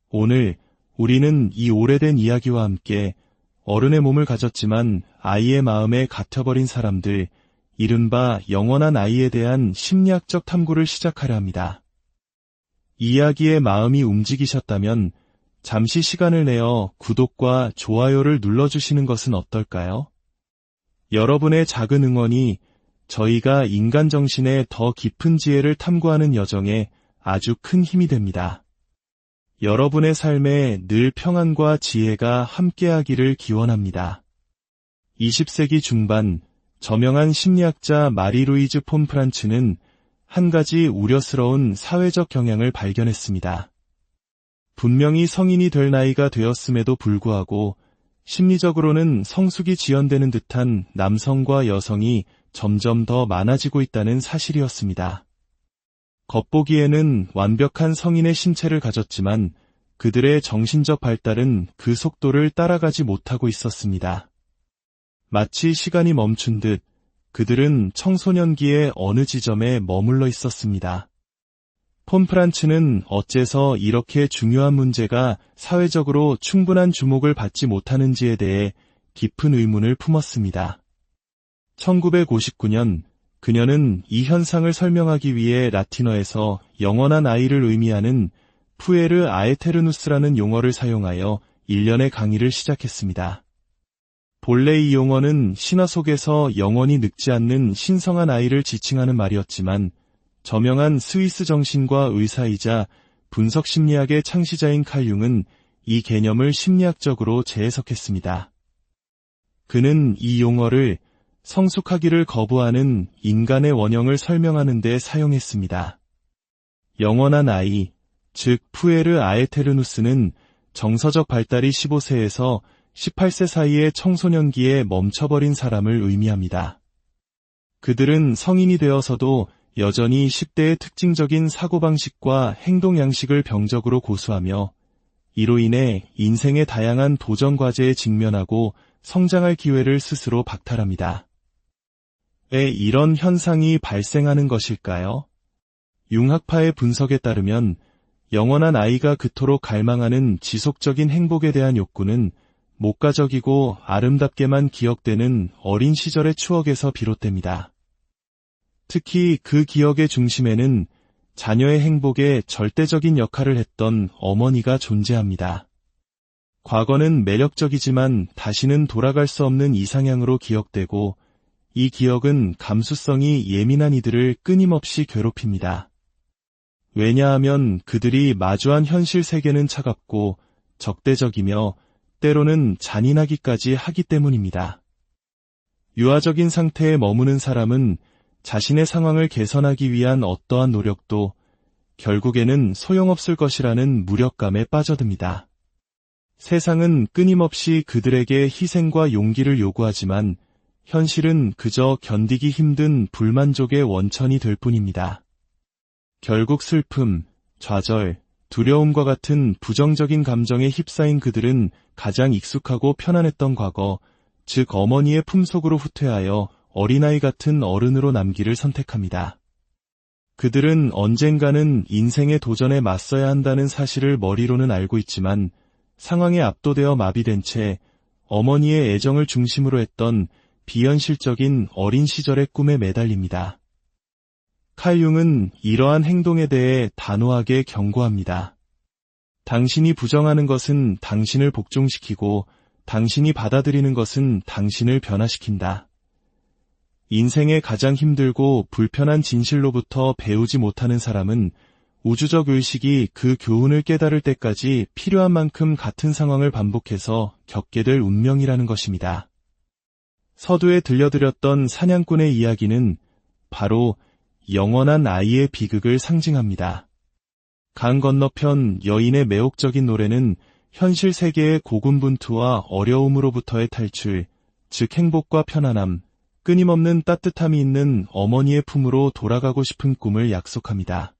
오늘 우리는 이 오래된 이야기와 함께 어른의 몸을 가졌지만 아이의 마음에 갇혀버린 사람들, 이른바 영원한 아이에 대한 심리학적 탐구를 시작하려 합니다. 이야기에 마음이 움직이셨다면 잠시 시간을 내어 구독과 좋아요를 눌러주시는 것은 어떨까요? 여러분의 작은 응원이 저희가 인간 정신의 더 깊은 지혜를 탐구하는 여정에 아주 큰 힘이 됩니다. 여러분의 삶에 늘 평안과 지혜가 함께하기를 기원합니다. 20세기 중반 저명한 심리학자 마리-루이즈 폰 프란츠는 한 가지 우려스러운 사회적 경향을 발견했습니다. 분명히 성인이 될 나이가 되었음에도 불구하고 심리적으로는 성숙이 지연되는 듯한 남성과 여성이 점점 더 많아지고 있다는 사실이었습니다. 겉보기에는 완벽한 성인의 신체를 가졌지만 그들의 정신적 발달은 그 속도를 따라가지 못하고 있었습니다. 마치 시간이 멈춘 듯 그들은 청소년기의 어느 지점에 머물러 있었습니다. 폰 프란츠는 어째서 이렇게 중요한 문제가 사회적으로 충분한 주목을 받지 못하는지에 대해 깊은 의문을 품었습니다. 1959년 그녀는 이 현상을 설명하기 위해 라틴어에서 영원한 아이를 의미하는 푸에르 아에테르누스라는 용어를 사용하여 일련의 강의를 시작했습니다. 본래 이 용어는 신화 속에서 영원히 늙지 않는 신성한 아이를 지칭하는 말이었지만 저명한 스위스 정신과 의사이자 분석 심리학의 창시자인 칼 융은 이 개념을 심리학적으로 재해석했습니다. 그는 이 용어를 성숙하기를 거부하는 인간의 원형을 설명하는 데 사용했습니다. 영원한 아이, 즉 푸에르 아에테르누스는 정서적 발달이 15세에서 18세 사이의 청소년기에 멈춰버린 사람을 의미합니다. 그들은 성인이 되어서도 여전히 10대의 특징적인 사고방식과 행동 양식을 병적으로 고수하며 이로 인해 인생의 다양한 도전 과제에 직면하고 성장할 기회를 스스로 박탈합니다. 왜 이런 현상이 발생하는 것일까요? 융학파의 분석에 따르면 영원한 아이가 그토록 갈망하는 지속적인 행복에 대한 욕구는 목가적이고 아름답게만 기억되는 어린 시절의 추억에서 비롯됩니다. 특히 그 기억의 중심에는 자녀의 행복에 절대적인 역할을 했던 어머니가 존재합니다. 과거는 매력적이지만 다시는 돌아갈 수 없는 이상향으로 기억되고 이 기억은 감수성이 예민한 이들을 끊임없이 괴롭힙니다. 왜냐하면 그들이 마주한 현실 세계는 차갑고 적대적이며 때로는 잔인하기까지 하기 때문입니다. 유아적인 상태에 머무는 사람은 자신의 상황을 개선하기 위한 어떠한 노력도 결국에는 소용없을 것이라는 무력감에 빠져듭니다. 세상은 끊임없이 그들에게 희생과 용기를 요구하지만 현실은 그저 견디기 힘든 불만족의 원천이 될 뿐입니다. 결국 슬픔, 좌절, 두려움과 같은 부정적인 감정에 휩싸인 그들은 가장 익숙하고 편안했던 과거, 즉 어머니의 품속으로 후퇴하여 어린아이 같은 어른으로 남기를 선택합니다. 그들은 언젠가는 인생의 도전에 맞서야 한다는 사실을 머리로는 알고 있지만 상황에 압도되어 마비된 채 어머니의 애정을 중심으로 했던 비현실적인 어린 시절의 꿈에 매달립니다. 칼 융은 이러한 행동에 대해 단호하게 경고합니다. 당신이 부정하는 것은 당신을 복종시키고 당신이 받아들이는 것은 당신을 변화시킨다. 인생의 가장 힘들고 불편한 진실로부터 배우지 못하는 사람은 우주적 의식이 그 교훈을 깨달을 때까지 필요한 만큼 같은 상황을 반복해서 겪게 될 운명이라는 것입니다. 서두에 들려드렸던 사냥꾼의 이야기는 바로 영원한 아이의 비극을 상징합니다. 강 건너편 여인의 매혹적인 노래는 현실 세계의 고군분투와 어려움으로부터의 탈출, 즉 행복과 편안함, 끊임없는 따뜻함이 있는 어머니의 품으로 돌아가고 싶은 꿈을 약속합니다.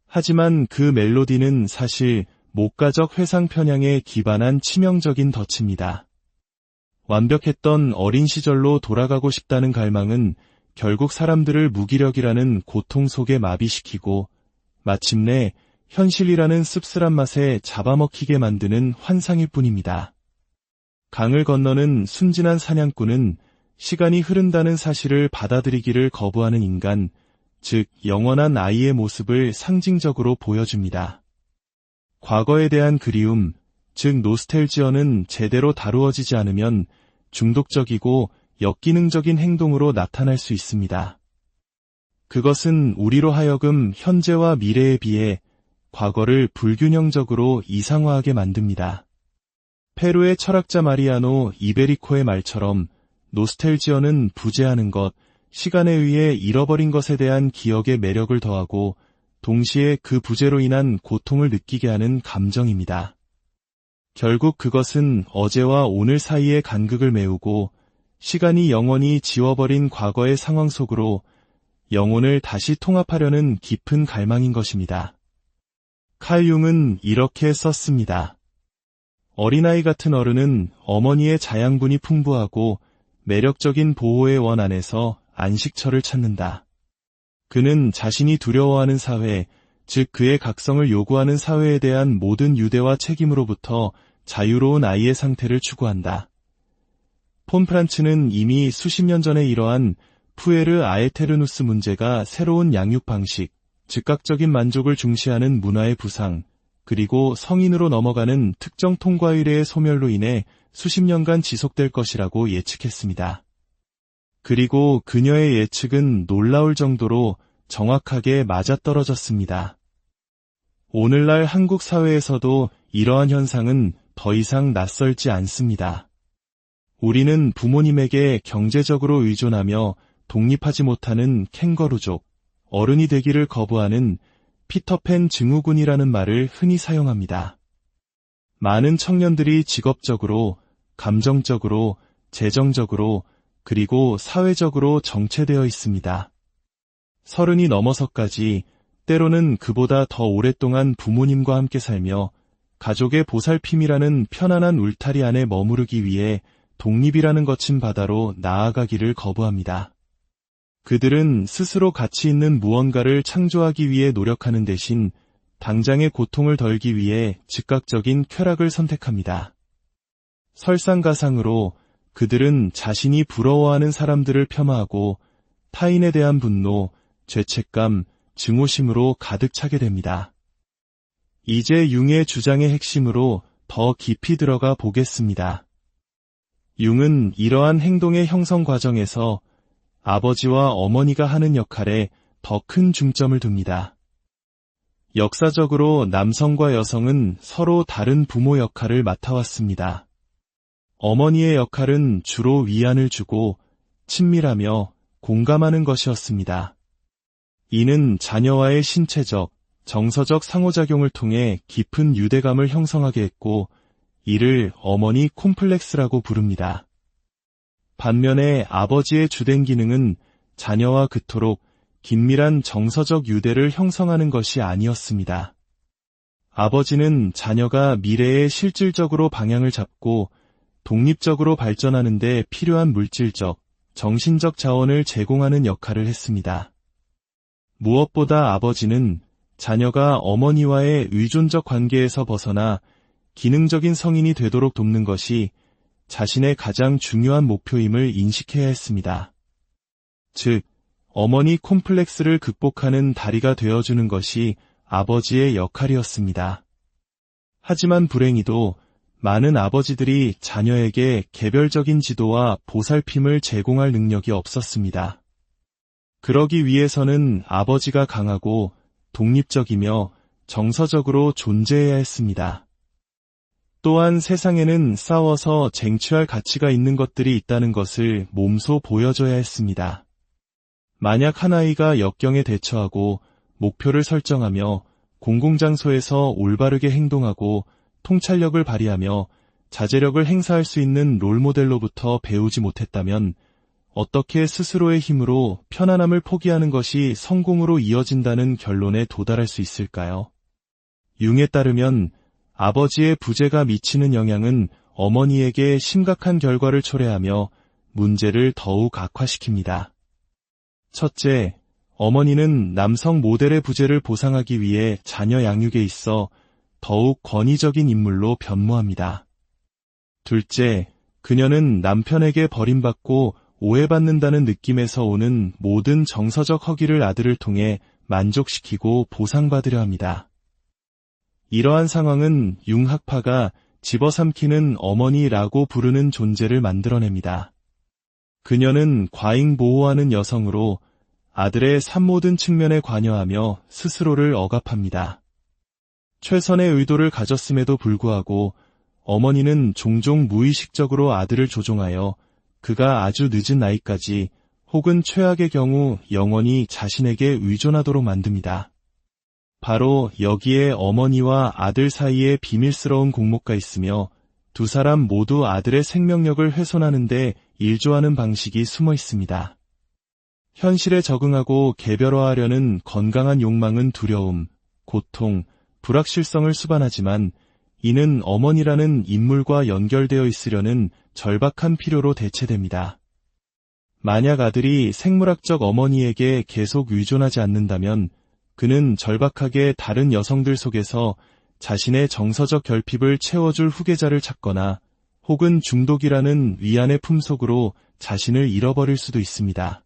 하지만 그 멜로디는 사실 목가적 회상 편향에 기반한 치명적인 덫입니다. 완벽했던 어린 시절로 돌아가고 싶다는 갈망은 결국 사람들을 무기력이라는 고통 속에 마비시키고 마침내 현실이라는 씁쓸한 맛에 잡아먹히게 만드는 환상일 뿐입니다. 강을 건너는 순진한 사냥꾼은 시간이 흐른다는 사실을 받아들이기를 거부하는 인간, 즉 영원한 아이의 모습을 상징적으로 보여줍니다. 과거에 대한 그리움, 즉 노스텔지어는 제대로 다루어지지 않으면 중독적이고 역기능적인 행동으로 나타날 수 있습니다. 그것은 우리로 하여금 현재와 미래에 비해 과거를 불균형적으로 이상화하게 만듭니다. 페루의 철학자 마리아노 이베리코의 말처럼 노스텔지어는 부재하는 것, 시간에 의해 잃어버린 것에 대한 기억의 매력을 더하고 동시에 그 부재로 인한 고통을 느끼게 하는 감정입니다. 결국 그것은 어제와 오늘 사이의 간극을 메우고 시간이 영원히 지워버린 과거의 상황 속으로 영혼을 다시 통합하려는 깊은 갈망인 것입니다. 칼 융은 이렇게 썼습니다. 어린아이 같은 어른은 어머니의 자양분이 풍부하고 매력적인 보호의 원 안에서 안식처를 찾는다. 그는 자신이 두려워하는 사회, 즉 그의 각성을 요구하는 사회에 대한 모든 유대와 책임으로부터 자유로운 아이의 상태를 추구한다. 폰 프란츠는 이미 수십 년 전에 이러한 푸에르 아에테르누스 문제가 새로운 양육 방식, 즉각적인 만족을 중시하는 문화의 부상, 그리고 성인으로 넘어가는 특정 통과 의례의 소멸로 인해 수십 년간 지속될 것이라고 예측했습니다. 그리고 그녀의 예측은 놀라울 정도로 정확하게 맞아떨어졌습니다. 오늘날 한국 사회에서도 이러한 현상은 더 이상 낯설지 않습니다. 우리는 부모님에게 경제적으로 의존하며 독립하지 못하는 캥거루족, 어른이 되기를 거부하는 피터팬 증후군이라는 말을 흔히 사용합니다. 많은 청년들이 직업적으로, 감정적으로, 재정적으로, 그리고 사회적으로 정체되어 있습니다. 30이 넘어서까지 때로는 그보다 더 오랫동안 부모님과 함께 살며 가족의 보살핌이라는 편안한 울타리 안에 머무르기 위해 독립이라는 거친 바다로 나아가기를 거부합니다. 그들은 스스로 가치 있는 무언가를 창조하기 위해 노력하는 대신 당장의 고통을 덜기 위해 즉각적인 쾌락을 선택합니다. 설상가상으로 그들은 자신이 부러워하는 사람들을 폄하하고 타인에 대한 분노, 죄책감, 증오심으로 가득 차게 됩니다. 이제 융의 주장의 핵심으로 더 깊이 들어가 보겠습니다. 융은 이러한 행동의 형성 과정에서 아버지와 어머니가 하는 역할에 더 큰 중점을 둡니다. 역사적으로 남성과 여성은 서로 다른 부모 역할을 맡아왔습니다. 어머니의 역할은 주로 위안을 주고 친밀하며 공감하는 것이었습니다. 이는 자녀와의 신체적, 정서적 상호작용을 통해 깊은 유대감을 형성하게 했고, 이를 어머니 콤플렉스라고 부릅니다. 반면에 아버지의 주된 기능은 자녀와 그토록 긴밀한 정서적 유대를 형성하는 것이 아니었습니다. 아버지는 자녀가 미래에 실질적으로 방향을 잡고 독립적으로 발전하는 데 필요한 물질적, 정신적 자원을 제공하는 역할을 했습니다. 무엇보다 아버지는 자녀가 어머니와의 의존적 관계에서 벗어나 기능적인 성인이 되도록 돕는 것이 자신의 가장 중요한 목표임을 인식해야 했습니다. 즉, 어머니 콤플렉스를 극복하는 다리가 되어주는 것이 아버지의 역할이었습니다. 하지만 불행히도 많은 아버지들이 자녀에게 개별적인 지도와 보살핌을 제공할 능력이 없었습니다. 그러기 위해서는 아버지가 강하고 독립적이며 정서적으로 존재해야 했습니다. 또한 세상에는 싸워서 쟁취할 가치가 있는 것들이 있다는 것을 몸소 보여줘야 했습니다. 만약 한 아이가 역경에 대처하고 목표를 설정하며 공공장소에서 올바르게 행동하고 통찰력을 발휘하며 자제력을 행사할 수 있는 롤모델로부터 배우지 못했다면 어떻게 스스로의 힘으로 편안함을 포기하는 것이 성공으로 이어진다는 결론에 도달할 수 있을까요? 융에 따르면 아버지의 부재가 미치는 영향은 어머니에게 심각한 결과를 초래하며 문제를 더욱 악화시킵니다. 첫째, 어머니는 남성 모델의 부재를 보상하기 위해 자녀 양육에 있어 더욱 권위적인 인물로 변모합니다. 둘째, 그녀는 남편에게 버림받고 오해받는다는 느낌에서 오는 모든 정서적 허기를 아들을 통해 만족시키고 보상받으려 합니다. 이러한 상황은 융학파가 집어삼키는 어머니라고 부르는 존재를 만들어냅니다. 그녀는 과잉 보호하는 여성으로 아들의 산모든 측면에 관여하며 스스로를 억압합니다. 최선의 의도를 가졌음에도 불구하고 어머니는 종종 무의식적으로 아들을 조종하여 그가 아주 늦은 나이까지 혹은 최악의 경우 영원히 자신에게 의존하도록 만듭니다. 바로 여기에 어머니와 아들 사이에 비밀스러운 공모가 있으며 두 사람 모두 아들의 생명력을 훼손하는 데 일조하는 방식이 숨어 있습니다. 현실에 적응하고 개별화하려는 건강한 욕망은 두려움, 고통, 불확실성을 수반하지만 이는 어머니라는 인물과 연결되어 있으려는 절박한 필요로 대체됩니다. 만약 아들이 생물학적 어머니에게 계속 의존하지 않는다면 그는 절박하게 다른 여성들 속에서 자신의 정서적 결핍을 채워줄 후계자를 찾거나 혹은 중독이라는 위안의 품속으로 자신을 잃어버릴 수도 있습니다.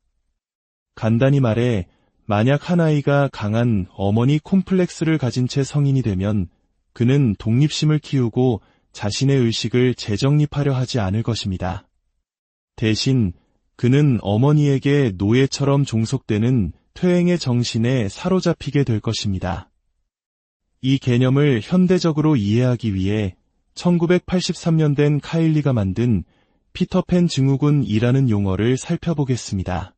간단히 말해 만약 한 아이가 강한 어머니 콤플렉스를 가진 채 성인이 되면 그는 독립심을 키우고 자신의 의식을 재정립하려 하지 않을 것입니다. 대신 그는 어머니에게 노예처럼 종속되는 퇴행의 정신에 사로잡히게 될 것입니다. 이 개념을 현대적으로 이해하기 위해 1983년 된 카일리가 만든 피터팬 증후군이라는 용어를 살펴보겠습니다.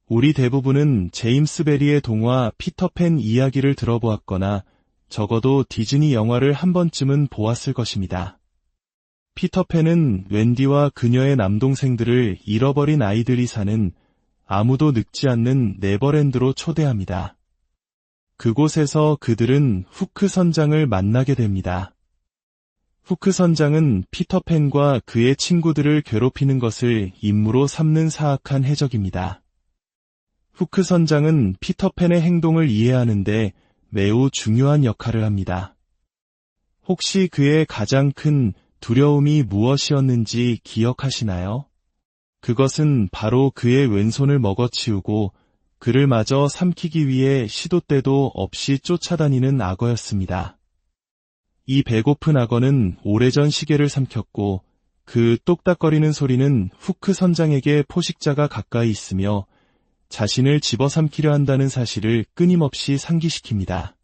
우리 대부분은 제임스 베리의 동화 피터팬 이야기를 들어보았거나 적어도 디즈니 영화를 한 번쯤은 보았을 것입니다. 피터팬은 웬디와 그녀의 남동생들을 잃어버린 아이들이 사는 아무도 늙지 않는 네버랜드로 초대합니다. 그곳에서 그들은 후크 선장을 만나게 됩니다. 후크 선장은 피터팬과 그의 친구들을 괴롭히는 것을 임무로 삼는 사악한 해적입니다. 후크 선장은 피터팬의 행동을 이해하는데 매우 중요한 역할을 합니다. 혹시 그의 가장 큰 두려움이 무엇이었는지 기억하시나요? 그것은 바로 그의 왼손을 먹어치우고 그를 마저 삼키기 위해 시도 때도 없이 쫓아다니는 악어였습니다. 이 배고픈 악어는 오래전 시계를 삼켰고 그 똑딱거리는 소리는 후크 선장에게 포식자가 가까이 있으며 자신을 집어삼키려 한다는 사실을 끊임없이 상기시킵니다.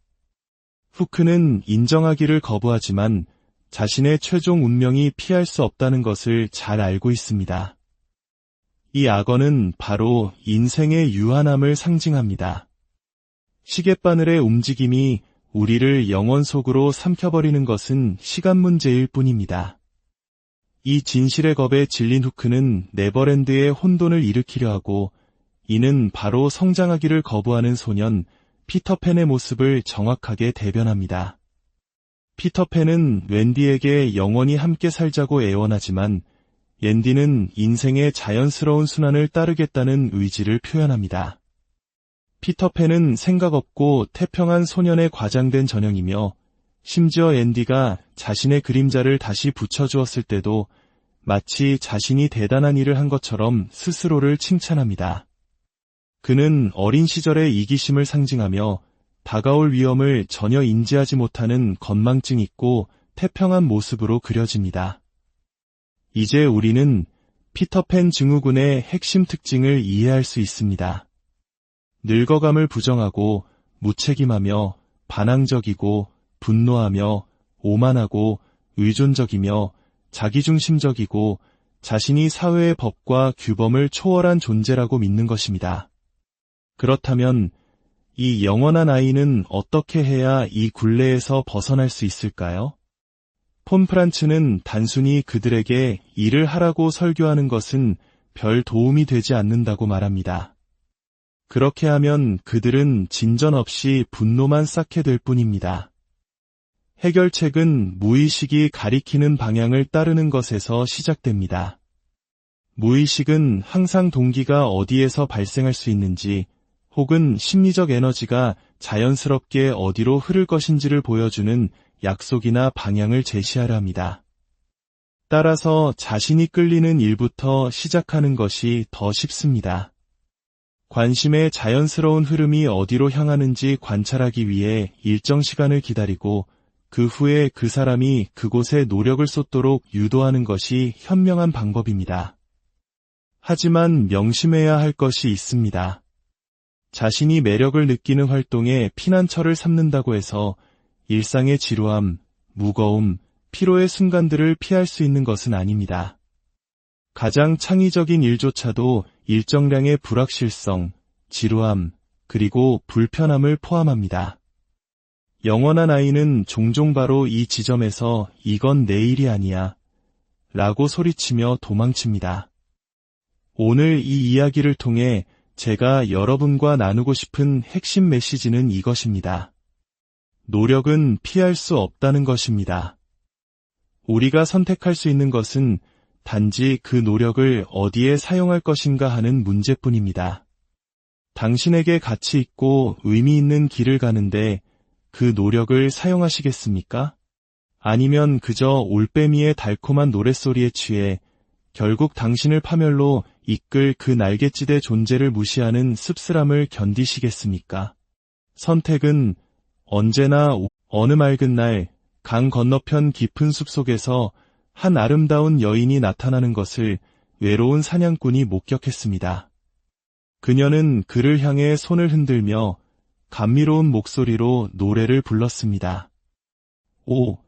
후크는 인정하기를 거부하지만 자신의 최종 운명이 피할 수 없다는 것을 잘 알고 있습니다. 이 악어는 바로 인생의 유한함을 상징합니다. 시계바늘의 움직임이 우리를 영원 속으로 삼켜버리는 것은 시간 문제일 뿐입니다. 이 진실의 겁에 질린 후크는 네버랜드의 혼돈을 일으키려 하고 이는 바로 성장하기를 거부하는 소년 피터팬의 모습을 정확하게 대변합니다. 피터팬은 웬디에게 영원히 함께 살자고 애원하지만 옌디는 인생의 자연스러운 순환을 따르겠다는 의지를 표현합니다. 피터팬은 생각 없고 태평한 소년의 과장된 전형이며 심지어 앤디가 자신의 그림자를 다시 붙여주었을 때도 마치 자신이 대단한 일을 한 것처럼 스스로를 칭찬합니다. 그는 어린 시절의 이기심을 상징하며 다가올 위험을 전혀 인지하지 못하는 건망증 있고 태평한 모습으로 그려집니다. 이제 우리는 피터팬 증후군의 핵심 특징을 이해할 수 있습니다. 늙어감을 부정하고 무책임하며 반항적이고 분노하며 오만하고 의존적이며 자기중심적이고 자신이 사회의 법과 규범을 초월한 존재라고 믿는 것입니다. 그렇다면 이 영원한 아이는 어떻게 해야 이 굴레에서 벗어날 수 있을까요? 폰 프란츠는 단순히 그들에게 일을 하라고 설교하는 것은 별 도움이 되지 않는다고 말합니다. 그렇게 하면 그들은 진전 없이 분노만 쌓게 될 뿐입니다. 해결책은 무의식이 가리키는 방향을 따르는 것에서 시작됩니다. 무의식은 항상 동기가 어디에서 발생할 수 있는지 혹은 심리적 에너지가 자연스럽게 어디로 흐를 것인지를 보여주는 약속이나 방향을 제시하려 합니다. 따라서 자신이 끌리는 일부터 시작하는 것이 더 쉽습니다. 관심의 자연스러운 흐름이 어디로 향하는지 관찰하기 위해 일정 시간을 기다리고 그 후에 그 사람이 그곳에 노력을 쏟도록 유도하는 것이 현명한 방법입니다. 하지만 명심해야 할 것이 있습니다. 자신이 매력을 느끼는 활동에 피난처를 삼는다고 해서 일상의 지루함, 무거움, 피로의 순간들을 피할 수 있는 것은 아닙니다. 가장 창의적인 일조차도 일정량의 불확실성, 지루함, 그리고 불편함을 포함합니다. 영원한 아이는 종종 바로 이 지점에서 이건 내 일이 아니야 라고 소리치며 도망칩니다. 오늘 이 이야기를 통해 제가 여러분과 나누고 싶은 핵심 메시지는 이것입니다. 노력은 피할 수 없다는 것입니다. 우리가 선택할 수 있는 것은 단지 그 노력을 어디에 사용할 것인가 하는 문제뿐입니다. 당신에게 가치 있고 의미 있는 길을 가는데 그 노력을 사용하시겠습니까? 아니면 그저 올빼미의 달콤한 노랫소리에 취해 결국 당신을 파멸로 이끌 그 날갯짓의 존재를 무시하는 씁쓸함을 견디시겠습니까? 선택은 언제나 어느 맑은 날 강 건너편 깊은 숲속에서 한 아름다운 여인이 나타나는 것을 외로운 사냥꾼이 목격했습니다. 그녀는 그를 향해 손을 흔들며 감미로운 목소리로 노래를 불렀습니다. 오,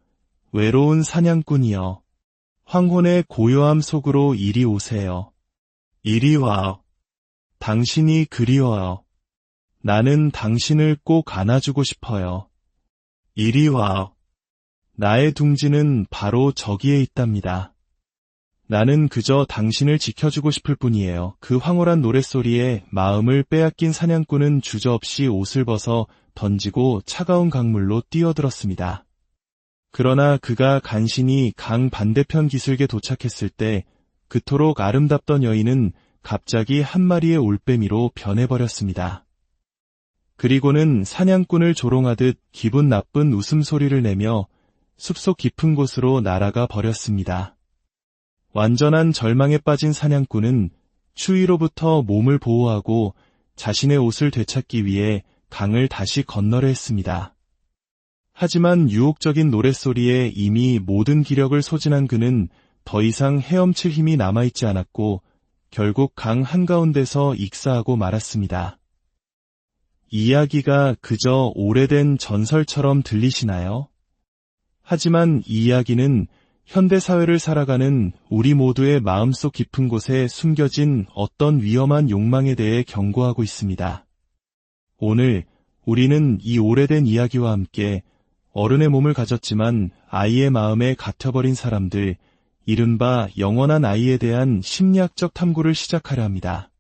외로운 사냥꾼이여. 황혼의 고요함 속으로 이리 오세요. 이리 와요. 당신이 그리워요. 나는 당신을 꼭 안아주고 싶어요. 이리 와요. 나의 둥지는 바로 저기에 있답니다. 나는 그저 당신을 지켜주고 싶을 뿐이에요. 그 황홀한 노랫소리에 마음을 빼앗긴 사냥꾼은 주저없이 옷을 벗어 던지고 차가운 강물로 뛰어들었습니다. 그러나 그가 간신히 강 반대편 기슭에 도착했을 때 그토록 아름답던 여인은 갑자기 한 마리의 올빼미로 변해버렸습니다. 그리고는 사냥꾼을 조롱하듯 기분 나쁜 웃음소리를 내며 숲속 깊은 곳으로 날아가 버렸습니다. 완전한 절망에 빠진 사냥꾼은 추위로부터 몸을 보호하고 자신의 옷을 되찾기 위해 강을 다시 건너려 했습니다. 하지만 유혹적인 노랫소리에 이미 모든 기력을 소진한 그는 더 이상 헤엄칠 힘이 남아있지 않았고 결국 강 한가운데서 익사하고 말았습니다. 이야기가 그저 오래된 전설처럼 들리시나요? 하지만 이 이야기는 현대사회를 살아가는 우리 모두의 마음속 깊은 곳에 숨겨진 어떤 위험한 욕망에 대해 경고하고 있습니다. 오늘 우리는 이 오래된 이야기와 함께 어른의 몸을 가졌지만 아이의 마음에 갇혀버린 사람들, 이른바 영원한 아이에 대한 심리학적 탐구를 시작하려 합니다.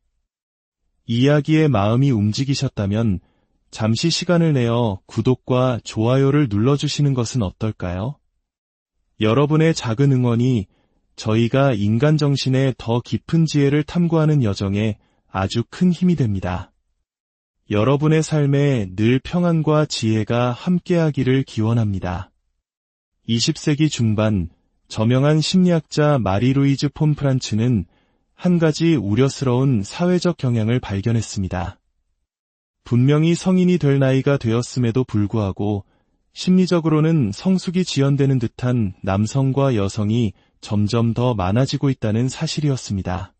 이야기에 마음이 움직이셨다면 잠시 시간을 내어 구독과 좋아요를 눌러주시는 것은 어떨까요? 여러분의 작은 응원이 저희가 인간 정신의 더 깊은 지혜를 탐구하는 여정에 아주 큰 힘이 됩니다. 여러분의 삶에 늘 평안과 지혜가 함께하기를 기원합니다. 20세기 중반 저명한 심리학자 마리-루이즈 폰 프란츠는 한 가지 우려스러운 사회적 경향을 발견했습니다. 분명히 성인이 될 나이가 되었음에도 불구하고 심리적으로는 성숙이 지연되는 듯한 남성과 여성이 점점 더 많아지고 있다는 사실이었습니다.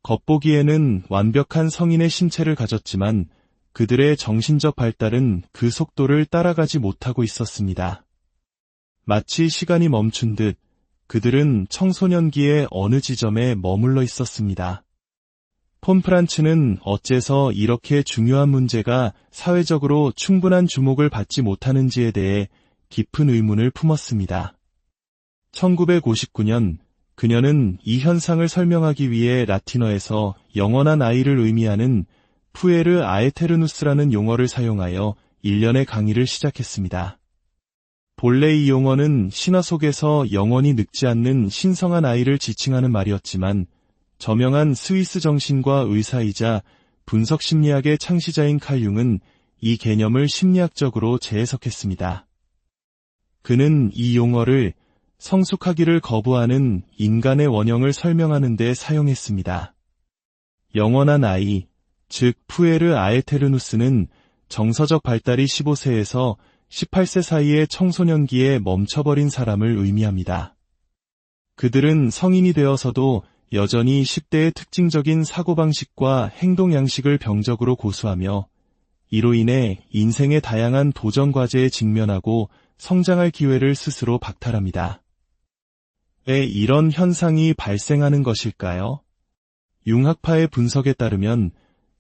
겉보기에는 완벽한 성인의 신체를 가졌지만 그들의 정신적 발달은 그 속도를 따라가지 못하고 있었습니다. 마치 시간이 멈춘 듯 그들은 청소년기의 어느 지점에 머물러 있었습니다. 폰 프란츠는 어째서 이렇게 중요한 문제가 사회적으로 충분한 주목을 받지 못하는지에 대해 깊은 의문을 품었습니다. 1959년 그녀는 이 현상을 설명하기 위해 라틴어에서 영원한 아이를 의미하는 푸에르 아에테르누스라는 용어를 사용하여 일련의 강의를 시작했습니다. 본래 이 용어는 신화 속에서 영원히 늙지 않는 신성한 아이를 지칭하는 말이었지만 저명한 스위스 정신과 의사이자 분석심리학의 창시자인 칼 융은 이 개념을 심리학적으로 재해석했습니다. 그는 이 용어를 성숙하기를 거부하는 인간의 원형을 설명하는 데 사용했습니다. 영원한 아이, 즉 푸에르 아에테르누스는 정서적 발달이 15세에서 18세 사이의 청소년기에 멈춰버린 사람을 의미합니다. 그들은 성인이 되어서도 여전히 10대의 특징적인 사고방식과 행동 양식을 병적으로 고수하며 이로 인해 인생의 다양한 도전 과제에 직면하고 성장할 기회를 스스로 박탈합니다. 왜 이런 현상이 발생하는 것일까요? 융학파의 분석에 따르면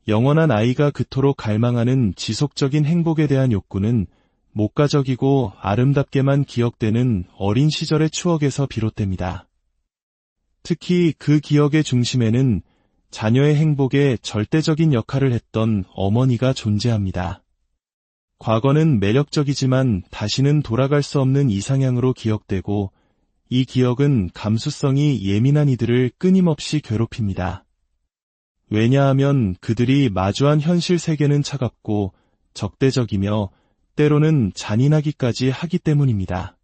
영원한 아이가 그토록 갈망하는 지속적인 행복에 대한 욕구는 목가적이고 아름답게만 기억되는 어린 시절의 추억에서 비롯됩니다. 특히 그 기억의 중심에는 자녀의 행복에 절대적인 역할을 했던 어머니가 존재합니다. 과거는 매력적이지만 다시는 돌아갈 수 없는 이상향으로 기억되고 이 기억은 감수성이 예민한 이들을 끊임없이 괴롭힙니다. 왜냐하면 그들이 마주한 현실 세계는 차갑고 적대적이며 때로는 잔인하기까지 하기 때문입니다.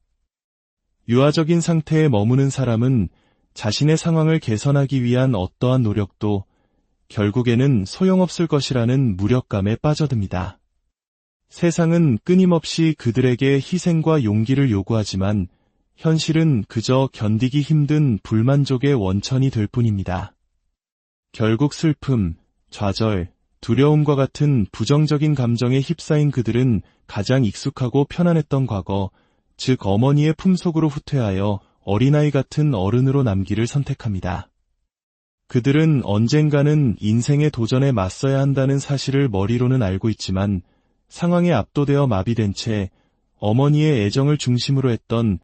유아적인 상태에 머무는 사람은 자신의 상황을 개선하기 위한 어떠한 노력도 결국에는 소용없을 것이라는 무력감에 빠져듭니다. 세상은 끊임없이 그들에게 희생과 용기를 요구하지만 현실은 그저 견디기 힘든 불만족의 원천이 될 뿐입니다. 결국 슬픔, 좌절, 두려움과 같은 부정적인 감정에 휩싸인 그들은 가장 익숙하고 편안했던 과거, 즉 어머니의 품속으로 후퇴하여 어린아이 같은 어른으로 남기를 선택합니다. 그들은 언젠가는 인생의 도전에 맞서야 한다는 사실을 머리로는 알고 있지만 상황에 압도되어 마비된 채 어머니의 애정을 중심으로 했던